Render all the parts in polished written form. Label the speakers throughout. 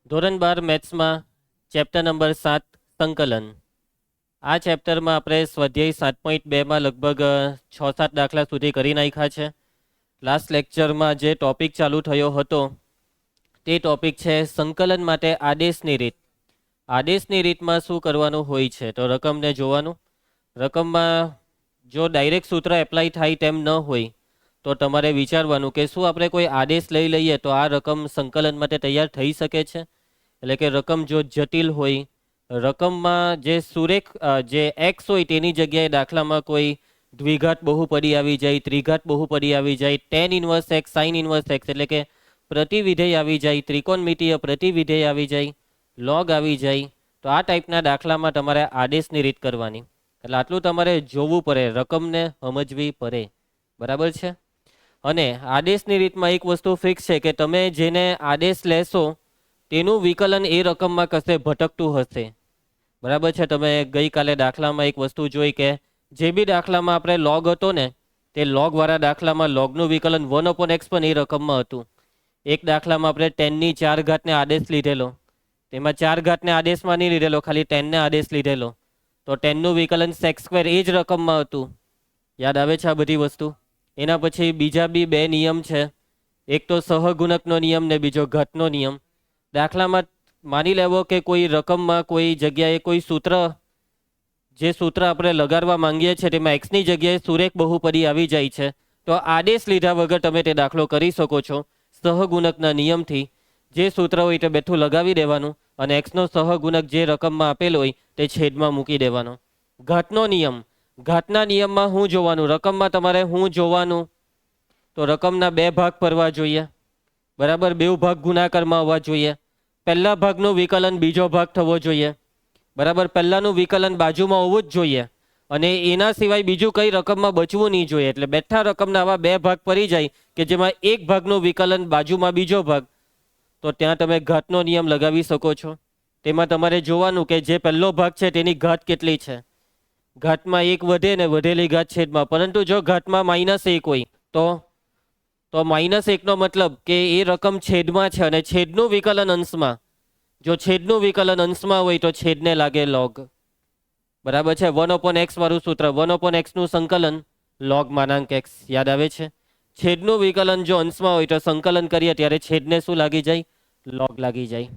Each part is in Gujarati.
Speaker 1: ધોરણ 12 મેથ્સમાં ચેપ્ટર નંબર 7 સંકલન. આ ચેપ્ટરમાં આપણે સ્વાધ્યાય 7.2માં લગભગ 6-7 દાખલા સુધી કરી નાખ્યા છે. લાસ્ટ લેક્ચરમાં જે ટોપિક ચાલુ થયો હતો તે ટોપિક છે સંકલન માટે આદેશની રીત. આદેશની રીતમાં શું કરવાનું હોય છે? તો રકમને જોવાનું. રકમમાં જો ડાયરેક્ટ સૂત્ર એપ્લાય થાય તેમ ન હોય તો તમારે વિચારવાનું કે શું આપણે કોઈ આદેશ લઈ લઈએ તો આ રકમ સંકલન માટે તૈયાર થઈ શકે છે. એટલે કે રકમ જો જટિલ હોય, રકમમાં જે સુરેખ જે એક્સ હોય તેની જગ્યાએ દાખલામાં કોઈ દ્વિઘાત બહુપદી આવી જાય, ત્રિઘાત બહુપદી આવી જાય, tan inverse x, sine inverse x એટલે કે પ્રતિવિધેય આવી જાય, ત્રિકોણમિતિય પ્રતિવિધેય આવી જાય, લોગ આવી જાય, તો આ ટાઈપના દાખલામાં તમારે આદેશની રીત કરવાની. એટલે આટલું તમારે જોવું પડે, રકમને સમજવી પડે. બરાબર છે. અને આદેશની રીતમાં એક વસ્તુ ફિક્સ છે કે તમે જેને આદેશ લેશો તેનું વિકલન એ રકમમાં કશે ભટકતું હશે. બરાબર છે. તમે ગઈકાલે દાખલામાં એક વસ્તુ જોઈ કે જે બી દાખલામાં આપણે લોગ હતો ને તે લોગવાળા દાખલામાં લોગનું વિકલન 1/x પણ એ રકમમાં હતું. એક દાખલામાં આપણે 10ની 4 ઘાતને આદેશ લીધેલો, તેમાં 4 ઘાતને આદેશમાં નહીં લીધેલો, ખાલી 10ને આદેશ લીધેલો, તો 10નું વિકલન sec² એ જ રકમમાં હતું. યાદ આવે છે આ બધી વસ્તુ? એના પછી બીજા બી બે નિયમ છે, એક તો સહગુણકનો નિયમ ને બીજો ઘાતનો નિયમ. દાખલામાં માની લેવો કે કોઈ રકમમાં કોઈ જગ્યાએ કોઈ સૂત્ર, જે સૂત્ર આપણે લગાડવા માંગીએ છીએ તેમાં એક્સની જગ્યાએ સુરેખ બહુપદી આવી જાય છે, તો આદેશ લીધા વગર તમે તે દાખલો કરી શકો છો. સહગુણકના નિયમથી જે સૂત્ર હોય તે બેઠું લગાવી દેવાનું અને એક્સનો સહગુણક જે રકમમાં આપેલો હોય તે છેદમાં મૂકી દેવાનો. ઘાતનો નિયમ, ઘાતના નિયમમાં શું જોવાનું? રકમમાં તમારે શું જોવાનું? તો રકમના બે ભાગ પડવા જોઈએ. બરાબર, બે ભાગ ગુણાકારમાં હોવા જોઈએ. પહેલા ભાગનું વિકલન બીજો ભાગ થવો જોઈએ. બરાબર, પહેલાનું વિકલન બાજુમાં હોવું જ જોઈએ અને એના સિવાય બીજું કઈ રકમમાં બચવું નહીં જોઈએ. એટલે બેઠા રકમના આવા બે ભાગ પડી જાય કે જેમાં એક ભાગનું વિકલન બાજુમાં બીજો ભાગ, તો ત્યાં તમે ઘાતનો નિયમ લગાવી શકો છો. તેમાં તમારે જોવાનું કે જે પહેલો ભાગ છે તેની ઘાત કેટલી છે. ઘાતમાં એક વધે ને વધેલી ઘાત છેદમાં, પરંતુ જો ઘાતમાં -1 હોય તો -1નો મતલબ કે એ રકમ છેદમાં છે અને છેદનું વિકલન અંશમાં. જો છેદનું વિકલન અંશમાં હોય તો છેદને લાગે લોગ. બરાબર છે. 1/x વાળું સૂત્ર, 1/x નું સંકલન લોગ માનાંક x. યાદ આવે છે? છેદનું વિકલન જો અંશમાં હોય તો સંકલન કરીએ ત્યારે છેદને શું લાગી જાય? લોગ લાગી જાય.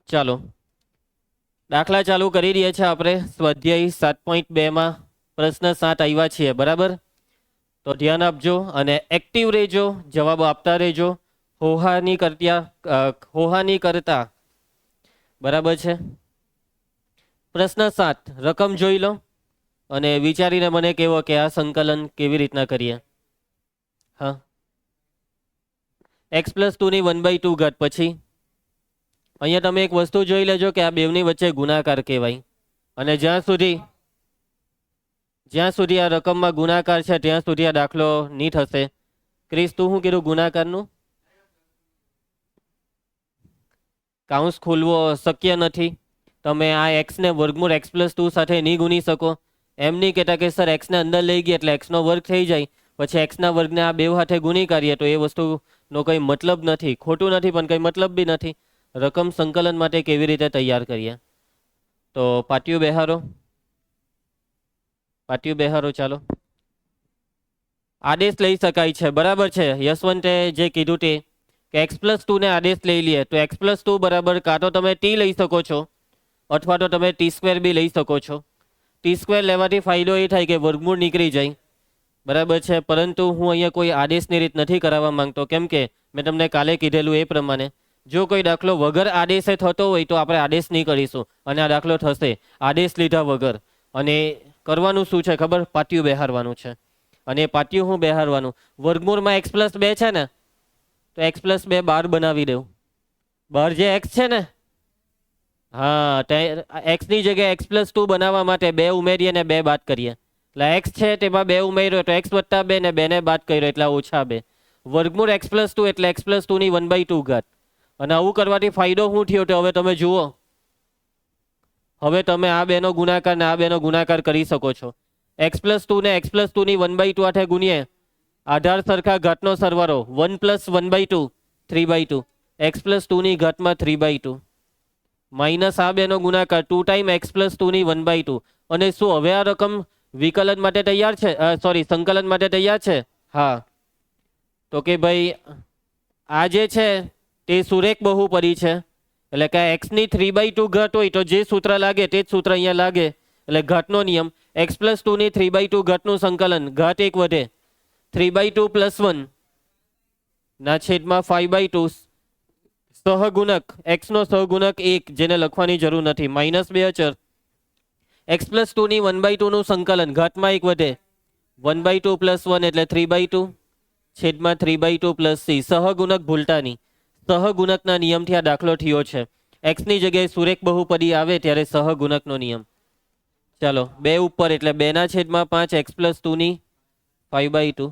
Speaker 1: ચાલો દાખલા ચાલુ કરી દઈએ છીએ આપણે. સ્વાધ્યાય 7.2માં પ્રશ્ન 7 આવ્યા છીએ. બરાબર, તો ધ્યાન આપજો અને એક્ટિવ રહેજો, જવાબ આપતા રહેજો, હોહાની કરતા. બરાબર છે. પ્રશ્ન 7, રકમ જોઈ લો અને વિચારીને મને કહેવો કે આ સંકલન કેવી રીતના કરીએ. હા, x+2 ની 1/2 ઘાત. પછી અહીંયા તમે એક વસ્તુ જોઈ લેજો કે આ બેવની વચ્ચે ગુણાકાર કહેવાય અને જ્યાં સુધી આ રકમમાં ગુણાકાર છે ત્યાં સુધી આ દાખલો નહીં થશે. ક્રિસ, તું શું કીધું? ગુણાકારનું કાઉન્સ ખોલવો શક્ય નથી. તમે આ એક્સને વર્ગમૂળ x+2 સાથે નહીં ગુણી શકો. એમ નહીં કહેતા કે સર એક્સને અંદર લઈ ગયા એટલે એક્સનો વર્ગ થઈ જાય, પછી એક્સના વર્ગને આ બે સાથે ગુણી કાઢીએ, તો એ વસ્તુનો કંઈ મતલબ નથી. ખોટું નથી પણ કંઈ મતલબ બી નથી. રકમ સંકલન માટે કેવી રીતે તૈયાર કરીએ? તો પાટિયું બેહારો. ચાલો, આદેશ લઈ શકાય છે. બરાબર છે. યશવંતે જે કીધું તે કે x+2 ને આદેશ લઈ લઈએ તો x+2 બરાબર કાં તો તમે t લઈ શકો છો અથવા તો તમે t² બી લઈ શકો છો. t² લેવાથી ફાયદો એ થાય કે વર્ગમૂળ નીકળી જાય. બરાબર છે. પરંતુ હું અહીંયા કોઈ આદેશની રીત નથી કરાવવા માંગતો, કેમ કે મેં તમને કાલે કીધેલું એ પ્રમાણે જો કોઈ દાખલો વગર આદેશે થતો હોય તો આપણે આદેશ નહીં કરીશું અને આ દાખલો થશે આદેશ લીધા વગર. અને કરવાનું શું છે ખબર? પાટિયું બેહારવાનું છે. અને પાટિયું હું બેહારવાનું, વર્ગમૂળમાં x+2 છે ને તો x+2 બહાર બનાવી દઉં. બહાર જે x છે ને, હા, એક્સની જગ્યાએ x+2 બનાવવા માટે 2 ઉમેરીએ ને 2 બાદ કરીએ. એટલે x છે તેમાં 2 ઉમેર્યો તો x+2 ને 2 ને બાદ કર્યો એટલે -2. વર્ગમૂળ x+2 એટલે x+2 ની 1/2 ઘાત. અને આવું કરવાથી ફાયદો શું થયો તો હવે તમે જુઓ. હવે તમે આ બેનો ગુણાકાર ને આ બેનો ગુણાકાર કરી શકો છો. x+2 ને x+2 ની 1/2 હાથે ગુણીએ, આધાર સરખા ઘાતનો સરવાળો 1 + 1/2 3/2. એક્સ પ્લસ ટુની ઘાતમાં 3/2 માઇનસ આ બેનો ગુણાકાર 2 ટાઈમ એક્સ પ્લસ ટુની 1/2. અને શું હવે આ રકમ વિકલન માટે તૈયાર છે? સોરી, સંકલન માટે તૈયાર છે? હા. તો કે ભાઈ આ જે છે તે સુરેખ બહુપદી છે, એટલે કે એક્સની 3/2 ઘાત હોય તો જે સૂત્ર લાગે તે જ સૂત્ર અહીંયા લાગે. એટલે ઘાતનો નિયમ એક્સ પ્લસ ટુની 3/2 ઘાતનું સંકલન ઘાત 1 વધે 3/2 + 1 ના છેદમાં 5/2 સહગુણક એક્સનો સહગુણક 1 જેને લખવાની જરૂર નથી -2 અચર એક્સ પ્લસ ટુની 1/2 નું સંકલન ઘાતમાં 1 વધે 1/2 + 1 એટલે 3/2 છેદમાં 3/2 + c. સહગુણક ભૂલતા નહીં, સહગુણકના નિયમથી આ દાખલો થયો છે. એક્સની જગ્યાએ સુરેખ બહુપદી આવે ત્યારે સહગુણકનો નિયમ. ચાલો 2 ઉપર એટલે 2/5 એક્સ પ્લસ ટુની 5/2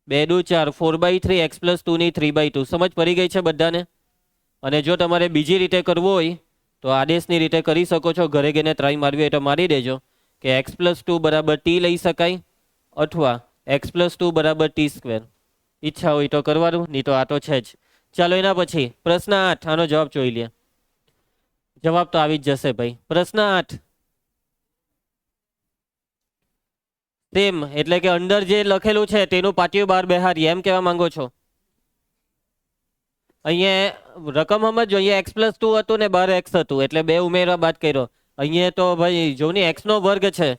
Speaker 1: 2 દુ 4 4/3 એક્સ પ્લસ ટુની 3/2. સમજ પડી ગઈ છે બધાને? અને જો તમારે બીજી રીતે કરવું હોય તો આદેશની રીતે કરી શકો છો. ઘરે ગઈને ટ્રાય મારવી હોય તો મારી દેજો કે એક્સ પ્લસ ટુ બરાબર ટી લઈ શકાય અથવા એક્સ પ્લસ ટુ બરાબર t². ઈચ્છા હોય તો કરવાનું, નહીં તો આ તો છે જ. ચાલો એના પછી પ્રશ્ન 8, આનો જવાબ જોઈ લે. જવાબ તો આવી જ જશે ભાઈ. પ્રશ્ન 8 તેમ એટલે કે અંદર જે લખેલું છે તેનું પાટિયું બહાર બેહારીએ એમ કહેવા માંગો છો? અહીંયા રકમ સમજો, અહીંયા એક્સ પ્લસ ટુ હતું ને બાર એક્સ હતું એટલે 2 ઉમેરવા બાદ કર્યો. અહીંયા તો ભાઈ જો ને એક્સ નો વર્ગ છે.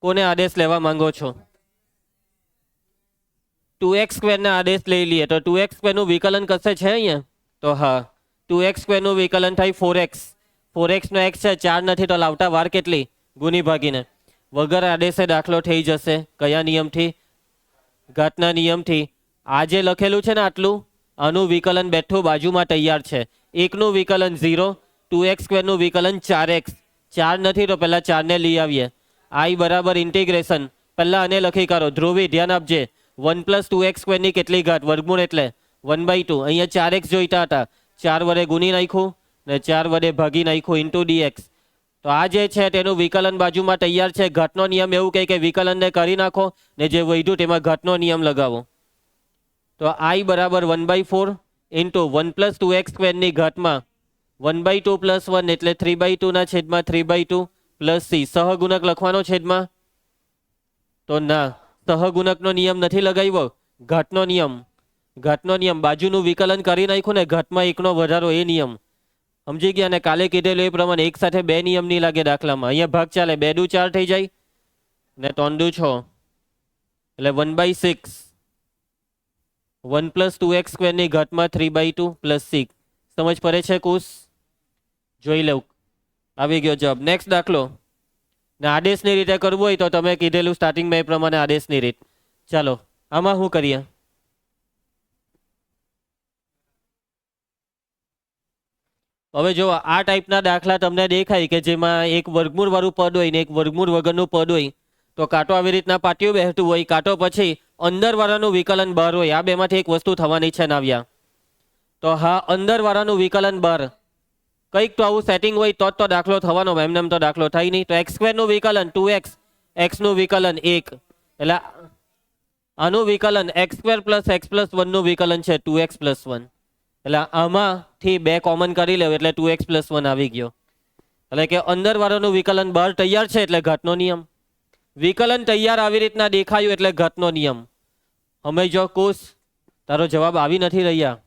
Speaker 1: કોને આદેશ લેવા માંગો છો? 2x² ના આદેશ લઈ લઈએ તો 2x² નું વિકલન કશે છે અહીંયા? તો હા, 2x² નું વિકલન થાય 4x. 4x નો x છે, 4 નથી તો લાવતા વાર કેટલી? ગુણી ભાગીને. વગર આદેશે દાખલો થઈ જશે. કયા નિયમથી? ઘાતના નિયમથી. આ જે લખેલું છે ને આટલું, આનું વિકલન બેઠું બાજુમાં તૈયાર છે. 1 નું વિકલન 0, 2x² નું વિકલન 4x. 4 નથી તો પહેલા 4 ને લઈ આવીએ. i બરાબર ઇન્ટિગ્રેશન પહેલા આને લખી કાઢો. ધ્રુવી ધ્યાન આપજે. 1 + 2x² ની કેટલી ઘાત? વર્ગમૂળ એટલે 1/2. અહીંયા 4x જોઈતા હતા, 4 વડે ગુણી નાખ્યું ને 4 વડે ભાગી નાખ્યું ઇન્ટુ dx. તો આ જે છે તેનું વિકલન બાજુમાં તૈયાર છે. ઘાતનો નિયમ એવું કહે કે વિકલનને કરી નાખો ને જે વધ્યું તેમાં ઘાતનો નિયમ લગાવો. તો i બરાબર 1/4 ઇન્ટુ 1 + 2x² ની ઘાતમાં 1/2 + 1 એટલે 3/2 ના છેદમાં 3/2 + c. સહગુણક લખવાનો છેદમાં? તો ના, સહગુણકનો નિયમ નથી લગાવ્યો, ઘાતનો નિયમ. ઘાતનો નિયમ બાજુનું વિકલન કરી નાખ્યું ને ઘાતમાં 1 નો વધારો, એ નિયમ સમજી ગયા ને? કાલે કીધેલું એ પ્રમાણે એક સાથે 2 નિયમ નહીં લાગે દાખલામાં. અહીંયા ભાગ ચાલે, 2 દુ 4 થઈ જાય ને 3 દુ 6 એટલે 1/6. 1 + 2x² ની ઘાતમાં 3/2 + c. સમજ પડે છે કુશ? જોઈ લઉં. આવી ગયો જવાબ. નેક્સ્ટ દાખલો. ને આદેશની રીતે કરવું હોય તો તમે કીધેલું સ્ટાર્ટિંગમાં એ પ્રમાણે આદેશની રીત. ચાલો આમાં શું કરીએ? હવે જો આ ટાઈપના દાખલા તમને દેખાય કે જેમાં એક વર્ગમૂળ વાળું પદ હોય ને એક વર્ગમૂળ વગરનું પદ હોય, તો કાંટો આવી રીતના પાટિયું બેસતું હોય, કાંટો પછી અંદર વાળાનું વિકલન બહાર હોય. આ બેમાંથી એક વસ્તુ થવાની છે નાવ્યા. તો હા, અંદર વાળાનું વિકલન બહાર. કંઈક તો આવું સેટિંગ હોય તો જ તો દાખલો થવાનો, એમને તો દાખલો થાય નહીં. તો x² નું વિકલન 2x, x નું વિકલન 1 એટલે આનું વિકલન x² + x + 1 નું વિકલન છે 2x + 1. એટલે આમાંથી 2 કોમન કરી લેવું એટલે 2x + 1 આવી ગયો. એટલે કે અંદર વાળાનું વિકલન બહાર તૈયાર છે એટલે ઘાતનો નિયમ. વિકલન તૈયાર આવી રીતના દેખાયું એટલે ઘાતનો નિયમ. અમે જો કુશ તારો જવાબ આવી નથી રહ્યા.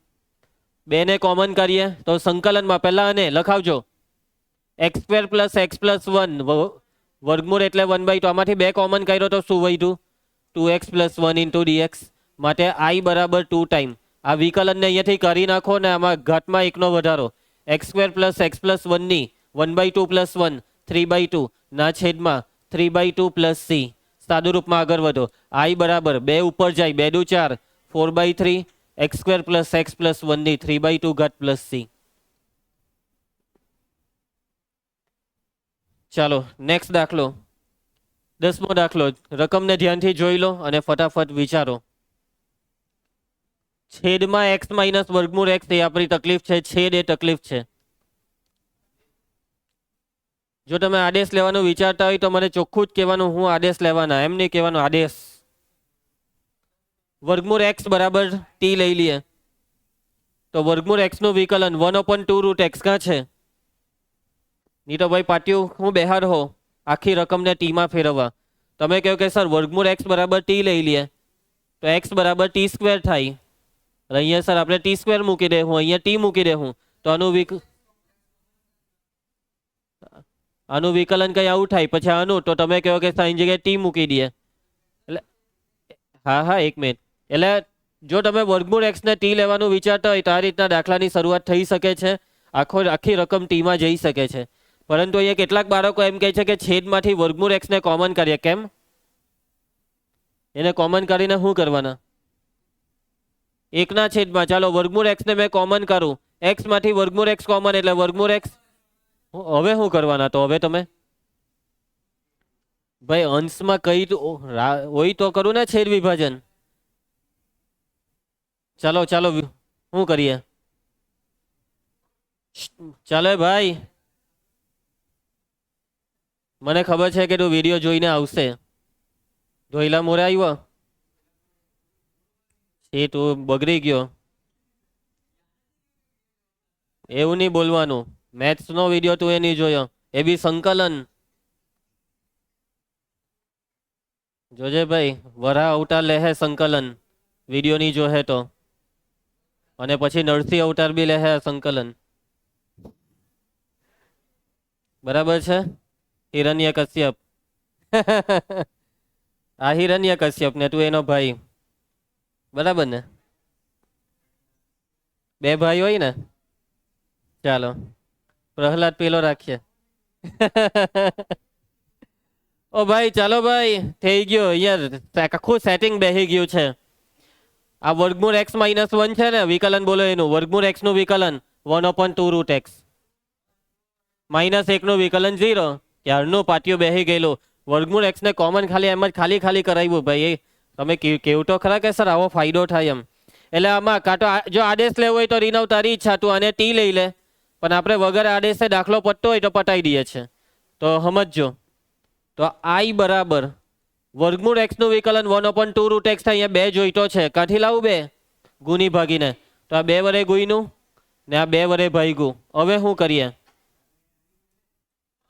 Speaker 1: 2 ને કોમન કરીએ તો સંકલનમાં પહેલા આને લખાવજો. x² + x + 1 વર્ગમૂળ એટલે 1/2. આમાંથી 2 કોમન કર્યો તો શું વધ્યું? 2x + 1 into dx. માટે i બરાબર 2 ટાઈમ. આ વિકલનને અહીંયાથી કરી નાખો ને આમાં ઘાતમાં 1 નો વધારો. x² + x + 1 ની 1/2 + 1 3/2 ના છેદમાં 3/2 + c. સાદું રૂપમાં આગળ વધો. i બરાબર 2 ઉપર જાય, 2 દુ 4 4/3 x² + x + 1 ની 3/2 ઘાત + c. ચાલો નેક્સ્ટ દાખલો. 10મો દાખલો. રકમને ધ્યાનથી જોઈ લો અને ફટાફટ વિચારો. છેદમાં x - વર્ગમૂળ x એ આપણી તકલીફ છે. છેદ એ તકલીફ છે. જો તમે આદેશ લેવાનું વિચારતા હોય તો મને ચોખ્ખું જ કહેવાનું હું આદેશ લેવાના, એમ નહીં કહેવાનું આદેશ. વર્ગમૂળ x બરાબર t લઈ લઈએ. તો વર્ગમૂળ એક્સનું વિકલન 1/2 રૂટ એક્સ ક્યાં છે? નહીં તો ભાઈ પાટિયું હું બહાર હો આખી રકમને ટીમાં ફેરવવા. તમે કહો કે સર વર્ગમૂળ એક્સ બરાબર ટી લઈ લઈએ તો એક્સ બરાબર ટી સ્ક્વેર થાય. અહીંયા સર આપણે ટી સ્ક્વેર મૂકી દે હું અહીંયા ટી મૂકી દે હું તો આનું વિકલન કઈ આવું થાય. પછી આનું તો તમે કહો કે સાઈન જગ્યાએ ટી મૂકી દઈએ. એટલે હા 1 મિનિટ. એટલે જો તમે વર્ગમૂળ એક્સ ને ટી લેવાનું વિચારતા હોય તો આ રીતના દાખલાની શરૂઆત થઈ શકે છે. આખી રકમ ટીમાં જઈ શકે છે. પરંતુ અહીંયા કેટલાક બાળકો એમ કહે છે કે છેદમાંથી વર્ગમૂળ એક્સ ને કોમન કરીએ. કેમ? એને કોમન કરીને શું કરવાના? એકના છેદમાં ચાલો વર્ગમૂળ એક્સ ને મેં કોમન કરું. એક્સ માંથી વર્ગમૂળ એક્સ કોમન એટલે વર્ગમૂળ એક્સ. હવે શું કરવાના? તો હવે તમે ભાઈ અંશમાં કઈ હોય તો કરું ને છેદ વિભાજન. ચાલો શું કરીએ? ચાલો ભાઈ મને ખબર છે કે તું વિડીયો જોઈને આવશે. ધોઈલા મોરે આવ્યો એ તું બગડી ગયો. એવું નહીં બોલવાનું. મેથ્સ નો વિડીયો તું એ નહીં જોયો. એ બી સંકલન જોજે ભાઈ. વરા અવતાર લેહે સંકલન વિડીયો નહીં જોહે તો. અને પછી નરસિંહ અવતાર બી લેહે સંકલન. બરાબર છે? હિરણ્ય કશ્યપ આ હિરણ્ય કશ્યપ ને તું એનો ભાઈ. બરાબર ને? 2 ભાઈ હોય ને. ચાલો પ્રહલાદ પેલો રાખીએ. ઓ ભાઈ ચાલો ભાઈ થઈ ગયો યાર. આખું સેટિંગ બેસી ગયું છે. આ વર્ગમૂળ એક્સ -1 છે ને વિકલન બોલો એનું. વર્ગમૂળ એક્સ નું વિકલન 1/2 રૂટ એક્સ. -1 નું વિકલન 0. ત્યારનું પાટિયું બેસી ગયેલું. વર્ગમૂળ એક્સ ને કોમન ખાલી એમ જ ખાલી કરાવ્યું ભાઈ. તમે કેવું તો ખરા કે સર આવો ફાયદો થાય એમ. એટલે આમાં કાં તો જો આદેશ લેવો હોય તો રીનવ તારી ઈચ્છા તું આને ટી લઈ લે. પણ આપણે વગર આદેશે દાખલો પટતો હોય તો પટાઈ દઈએ છે. તો સમજજો. તો આઈ બરાબર વર્ગમૂળ એક્સ નું વિકલન 1/2 રૂટ એક્સ થાય. અહીંયા 2 જોઈતો છે. કાંથી લાવું 2? ગુની ભાગીને. તો આ 2 વડે ગુઈનું ને આ 2 વડે ભાગ્યું. હવે શું કરીએ?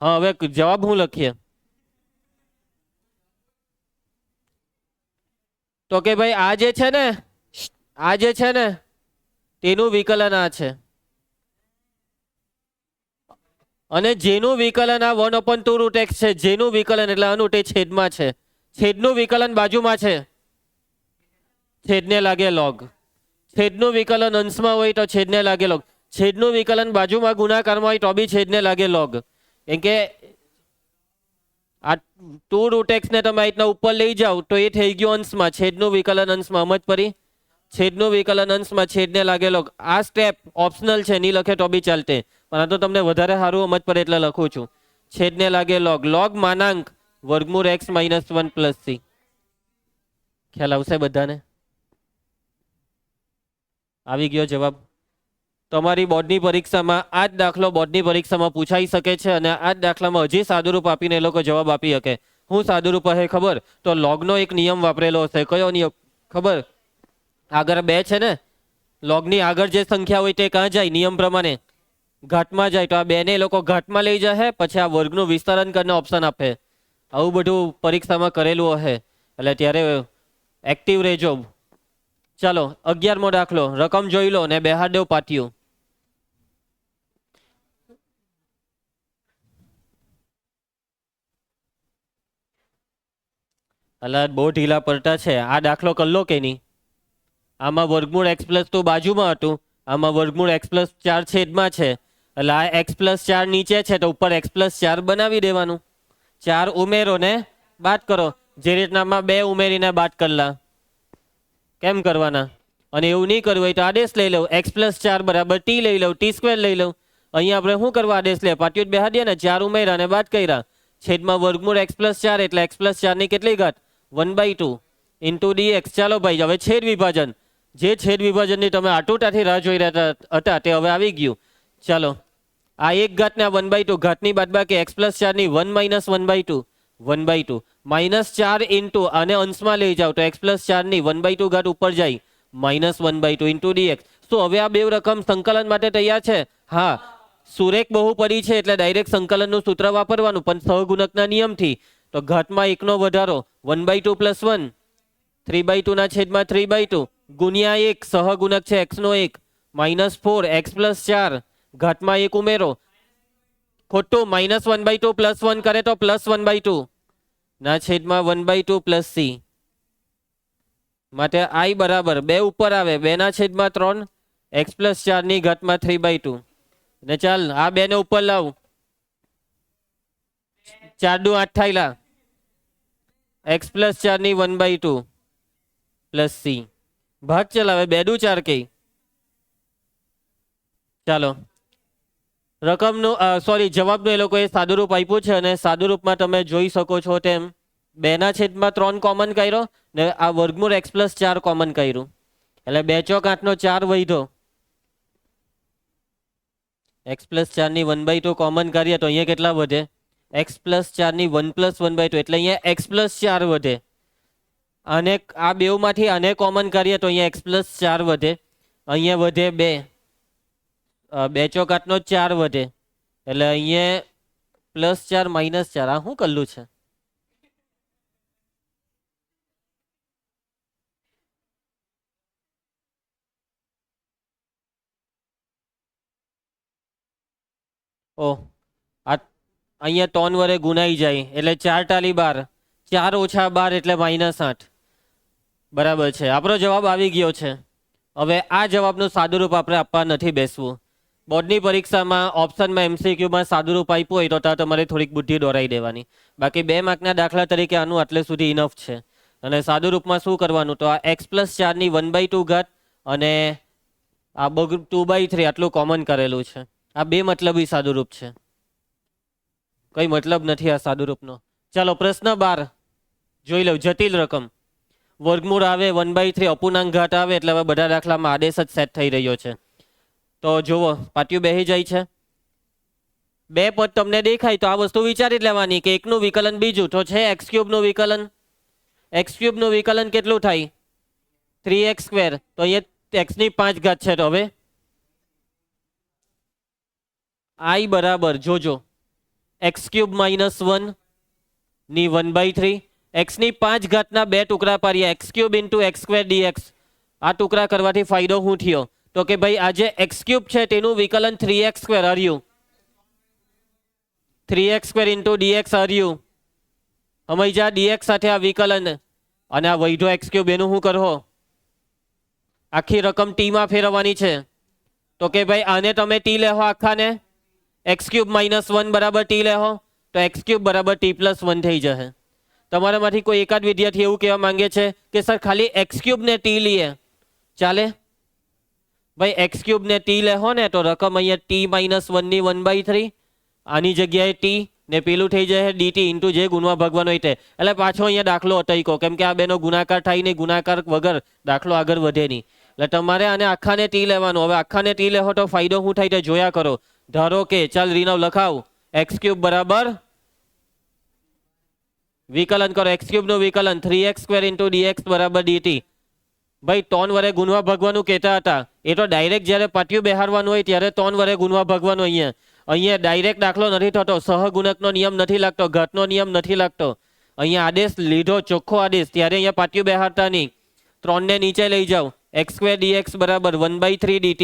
Speaker 1: હા હવે જવાબ શું લખીએ? તો કે ભાઈ આ જે છે ને તેનું વિકલન આ છે. અને જેનું વિકલન આ 1/2 રૂટ એક્સ છે. જેનું વિકલન એટલે આનું તે છેદમાં છે. છેદનું વિકલન બાજુમાં છે. છેદને લાગે લોગ. છેદનું વિકલન અંશમાં હોય તો છેદને લાગે લોગ. છેદનું વિકલન બાજુમાં ગુણાકારમાં હોય તો બી છેદને લાગે લોગ. કેમ કે આ 2 રૂટ એક્સ ને તમે આ રીતના ઉપર લઈ જાઓ તો એ થઈ ગયું અંશમાં. છેદનું વિકલન અંશમાં. સમજ પડી? છેદનું વિકલન અંશમાં છેદને લાગે લોગ. આ સ્ટેપ ઓપ્શનલ છે. નહીં લખે તો બી ચાલતે. પણ આ તો તમને વધારે સારું સમજ પડે એટલે લખું છું. છેદને લાગે લોગ. લોગ માનાંક વર્ગમૂળ એક્સ -1 + c. ખ્યાલ આવશે બધાને? આવી ગયો જવાબ. તમારી બોર્ડની પરીક્ષામાં આ જ દાખલો બોર્ડની પરીક્ષામાં પૂછાઈ શકે છે. અને આ જ દાખલામાં હજી સાદુરૂપ આપીને એ લોકો જવાબ આપી શકે. હું સાદુરૂપ હે ખબર? તો લોગનો એક નિયમ વાપરેલો હશે. કયો નિયમ ખબર? આગળ 2 છે ને. લોગની આગળ જે સંખ્યા હોય તે ક્યાં જાય? નિયમ પ્રમાણે ઘાટમાં જાય. તો આ 2 ને એ લોકો ઘાટમાં લઈ જાય. પછી આ વર્ગનું વિસ્તરણ કરીને ઓપ્શન આપે. આવું બધું પરીક્ષામાં કરેલું હશે. એટલે ત્યારે એક્ટિવ રહેજો. ચાલો 11મો દાખલો. રકમ જોઈ લો ને બેહાડ દેવ પાટિયું. અલા બહુ ઢીલા પડતા છે. આ દાખલો કરલો કે નહીં? આમાં વર્ગમૂળ x + 2 બાજુમાં હતું. આમાં વર્ગમૂળ x + 4 છેદમાં છે. એટલે આ x + 4 નીચે છે તો ઉપર x + 4 બનાવી દેવાનું. 4 ઉમેરો ને બાદ કરો. જે રીતના આમાં 2 ઉમેરીને બાદ કરલા. કેમ કરવાના? અને એવું નહીં કરવું હોય તો આદેશ લઈ લઉં. x + 4 = t લઈ લઉં. t² લઈ લઉં. અહીંયા આપણે શું કરવા આદેશ લે? પાટિયું બેહાડીએ ને 4 ઉમેર્યા ને બાદ કર્યા. છેદમાં વર્ગમૂળ x + 4 એટલે x + 4 ની કેટલી ઘાત? 1/2 * dx. ચાલો ભાઈ હવે છેદ વિભાજન. જે છેદ વિભાજનની તમે આટુટાથી રાહ જોઈ રહ્યા હતા તે હવે આવી ગયું. ચાલો આ 1 ઘાત ને આ 1/2 ઘાતની બાદબાકી x + 4 ની 1 - 1/2 1/2 -4 ઇન્ટુ આને અંશમાં લઈ જાઓ તો x + 4 ની 1/2 ઘાત ઉપર જાય -1/2 ઇન્ટુ ડીએક્સ. શું હવે આ બે રકમ સંકલન માટે તૈયાર છે? હા. સુરેખ બહુપદી છે એટલે ડાયરેક્ટ સંકલનનું સૂત્ર વાપરવાનું, પણ સહગુણકના નિયમથી. તો ઘાતમાં 1નો વધારો 1/2 + 1, 3/2 ના છેદમાં 3/2 ગુણ્યા 1 સહગુણક છે x નો 1 -4 x + 4 ઘાતમાં 1 ઉમેરો. ખોટું, -1/2 + 1 કરે તો +1/2 ના છેદમાં 1/2 + c. માટે i બરાબર 2 ઉપર આવે 2 ના છેદમાં 3 x + 4 ની ઘાતમાં 3/2. ને ચાલ આ 2 ને ઉપર લાવ, 4 દુ 8 થાયલા, x + 4 ની 1/2 + c. ભાગ ચલાવે 2 દુ 4 કઈ. ચાલો રકમનું સોરી જવાબનું એ લોકોએ સાદુરૂપ આપ્યું છે અને સાદુરૂપમાં તમે જોઈ શકો છો તેમ 2 ના છેદમાં 3 કોમન કર્યો ને આ વર્ગમૂળ x + 4 કોમન કર્યું એટલે 2 ચોક 8 નો 4 વધ્યો. x + 4 ની 1/2 કોમન કરીએ તો અહીંયા કેટલા વધે? x + 4 ની 1 + 1/2 એટલે અહીંયા x + 4 વધે. અને આ બેવમાંથી આને કોમન કરીએ તો અહીંયા x + 4 વધે. અહીંયા વધે 2, 2 ચોક 8 નો 4 વધે એટલે અહીંયા +4 -4. આ શું કરલું છે? ઓ આ અહીંયા 3 વડે ગુણાઈ જાય એટલે 4 ટાલી 12, 4 ઓછા 12 એટલે -8. બરાબર છે, આપણો જવાબ આવી ગયો છે. હવે આ જવાબનું સાદુરૂપ આપણે આપવા નથી બેસવું. બોર્ડની પરીક્ષામાં ઓપ્શનમાં MCQમાં સાદુરૂપ આપ્યું હોય તો ત્યાં તમારે થોડીક બુદ્ધિ દોરાઈ દેવાની. બાકી 2 માર્કના દાખલા તરીકે આનું આટલે સુધી ઇનફ છે. અને સાદુરૂપમાં શું કરવાનું? તો આ x + 4 ની 1/2 ઘાત અને આ 2/3 આટલું કોમન કરેલું છે. આ બે મતલબી સાદુરૂપ છે, કઈ મતલબ નથી આ સાદુરૂપનો. ચાલો પ્રશ્ન 12 જોઈ લો. જટિલ રકમ વર્ગમૂળ આવે 1/3 અપૂર્ણાંક ઘાત આવે એટલે હવે બધા દાખલામાં આદેશ જ સેટ થઈ રહ્યો છે. તો જુઓ પાટિયું બેસી જાય છે. 2 પદ તમને દેખાય તો આ વસ્તુ વિચારી લેવાની કે એકનું વિકલન બીજું તો છે x³ નું વિકલન. x³ નું વિકલન કેટલું થાય? 3x². તો અહીંયા x ની 5 ઘાત છે તો હવે i બરાબર જોજો x³ - 1 ની 1/3 x ની 5 ઘાતના 2 ટુકડા પાડીએ x³ × x² dx. આ ટુકડા કરવાથી ફાયદો શું થયો? તો કે ભાઈ આ જે x³ છે તેનું વિકલન 3x² હર્યું, 3x² × dx હર્યું. સમજ્યા? dx સાથે આ વિકલન અને આ વૈધો x³ એનું શું કરો? આખી રકમ t માં ફેરવવાની છે. તો કે ભાઈ આને તમે t લેહો આખાને, x³ - 1 બરાબર t લેહો તો x³ બરાબર t + 1 થઈ જશે. તમારામાંથી કોઈ એકાદ વિદ્યાર્થી એવું કહેવા માંગે છે કે સર ખાલી x³ ને t લઈએ ચાલે? ભાઈ x³ ને t લેહો ને તો રકમ અહીંયા t - 1 ની 1/3 આની જગ્યાએ t ને પેલું થઈ જાય dt ઇન્ટુ જે ગુણવા ભાગવાનો હોય તે. એટલે પાછો અહીંયા દાખલો અટક્યો કેમ કે આ બેનો ગુણાકાર થાય નહીં, ગુણાકાર વગર દાખલો આગળ વધે નહીં. એટલે તમારે આને આખાને t લેવાનું. હવે આખાને t લેહો તો ફાયદો શું થાય તે જોયા કરો. ધારો કે ચાલ રીનવ લખાવ x³ બરાબર વિકલન કરો, x³ નું વિકલન 3x² × dx બરાબર dt. ભાઈ 3 વડે ગુણવા ભાગવાનું કહેતા હતા, એ તો ડાયરેક્ટ જ્યારે પાટિયું બેહારવાનું હોય ત્યારે 3 વડે ગુણવા ભાગવાનું. અહીંયા ડાયરેક્ટ દાખલો નથી થતો, સહગુણકનો નિયમ નથી લાગતો, ઘાતનો નિયમ નથી લાગતો. અહીંયા આદેશ લીધો ચોખ્ખો આદેશ ત્યારે અહીંયા પાટિયું બેહારતા નહીં. 3 ને નીચે લઈ જાઓ, x² dx બરાબર 1/3 dt.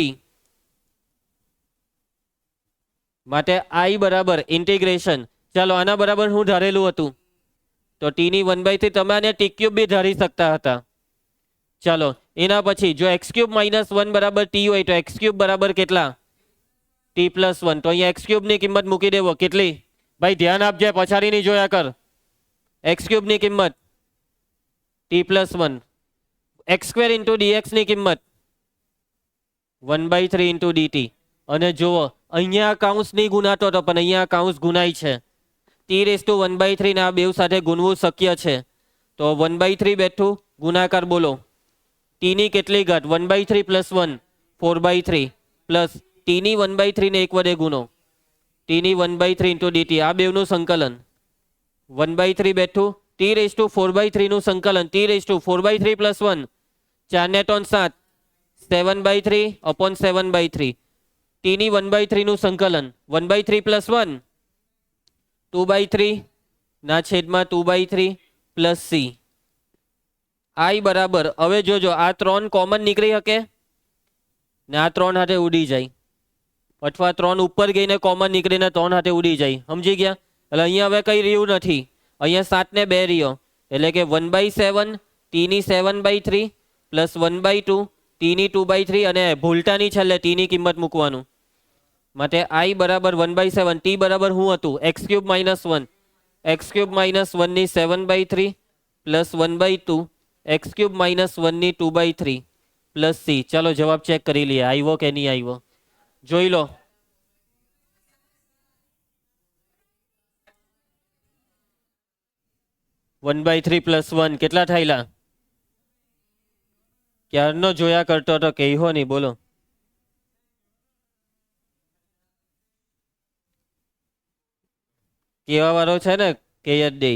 Speaker 1: માટે i બરાબર ઇન્ટિગ્રેશન. ચાલો આના બરાબર હું ધારેલું હતું તો t ની 1/3 તમે આને t³ બી ધારી શકતા હતા. ચાલો એના પછી જો x³ - 1 બરાબર t હોય તો x³ બરાબર કેટલા? t + 1. તો અહીંયા x³ ની કિંમત મૂકી દેવો. કેટલી? ભાઈ ધ્યાન આપજે, પછાડી નહીં જોયા કર. x³ ની કિંમત t + 1, x² × dx ની કિંમત 1/3 × dt. અને જુઓ અહીંયા કાઉન્સ નહીં ગુનાતો હતો પણ અહીંયા કાઉન્સ ગુનાય છે. t⁻1/3 ને આ બેવ સાથે ગુણવું શક્ય છે. તો 1/3 બેઠું ગુણાકાર બોલો. t ની કેટલી ઘાત? 1/3 + 1 4/3 પ્લસ t ની 1/3 ને 1 વડે ગુણો, t ની 1/3 × dt. આ બેવનું સંકલન 1/3 બેઠું t⁻4/3 નું સંકલન, t⁻4/3 + 1 4 ને 3 7 7/3 अपॉन 7/3 t ની 1/3 નું સંકલન 1/3 + 1 2/3 ના છેદમાં 2/3 પ્લસ c i બરાબર હવે જોજો આ 3 કોમન નીકળી શકે ને આ 3 હાથે ઉડી જાય અથવા 3 ઉપર ગઈને કોમન નીકળીને 3 હાથે ઉડી જાય સમજી ગયા એટલે અહીંયા હવે કઈ રહ્યું નથી અહીંયા 7 ને 2 રહ્યો એટલે કે 1/7 t ની 7/3 પ્લસ 1/2 t ની 2/3 અને ભૂલતાની છેલ્લે t ની કિંમત મૂકવાનું માટે i બરાબર 1/7 t બરાબર શું હતું x³ - 1 x³ - 1 ની 7/3 પ્લસ 1/2 x³ - 1 ની 2/3 પ્લસ c ચાલો જવાબ ચેક કરી લઈએ આવ્યો કે નહીં આવ્યો જોઈ લો 1/3 + 1 કેટલા થયેલા ક્યારનો જોયા કરતો તો કહો નહીં બોલો કેવા વાળો છે ને કે જ દે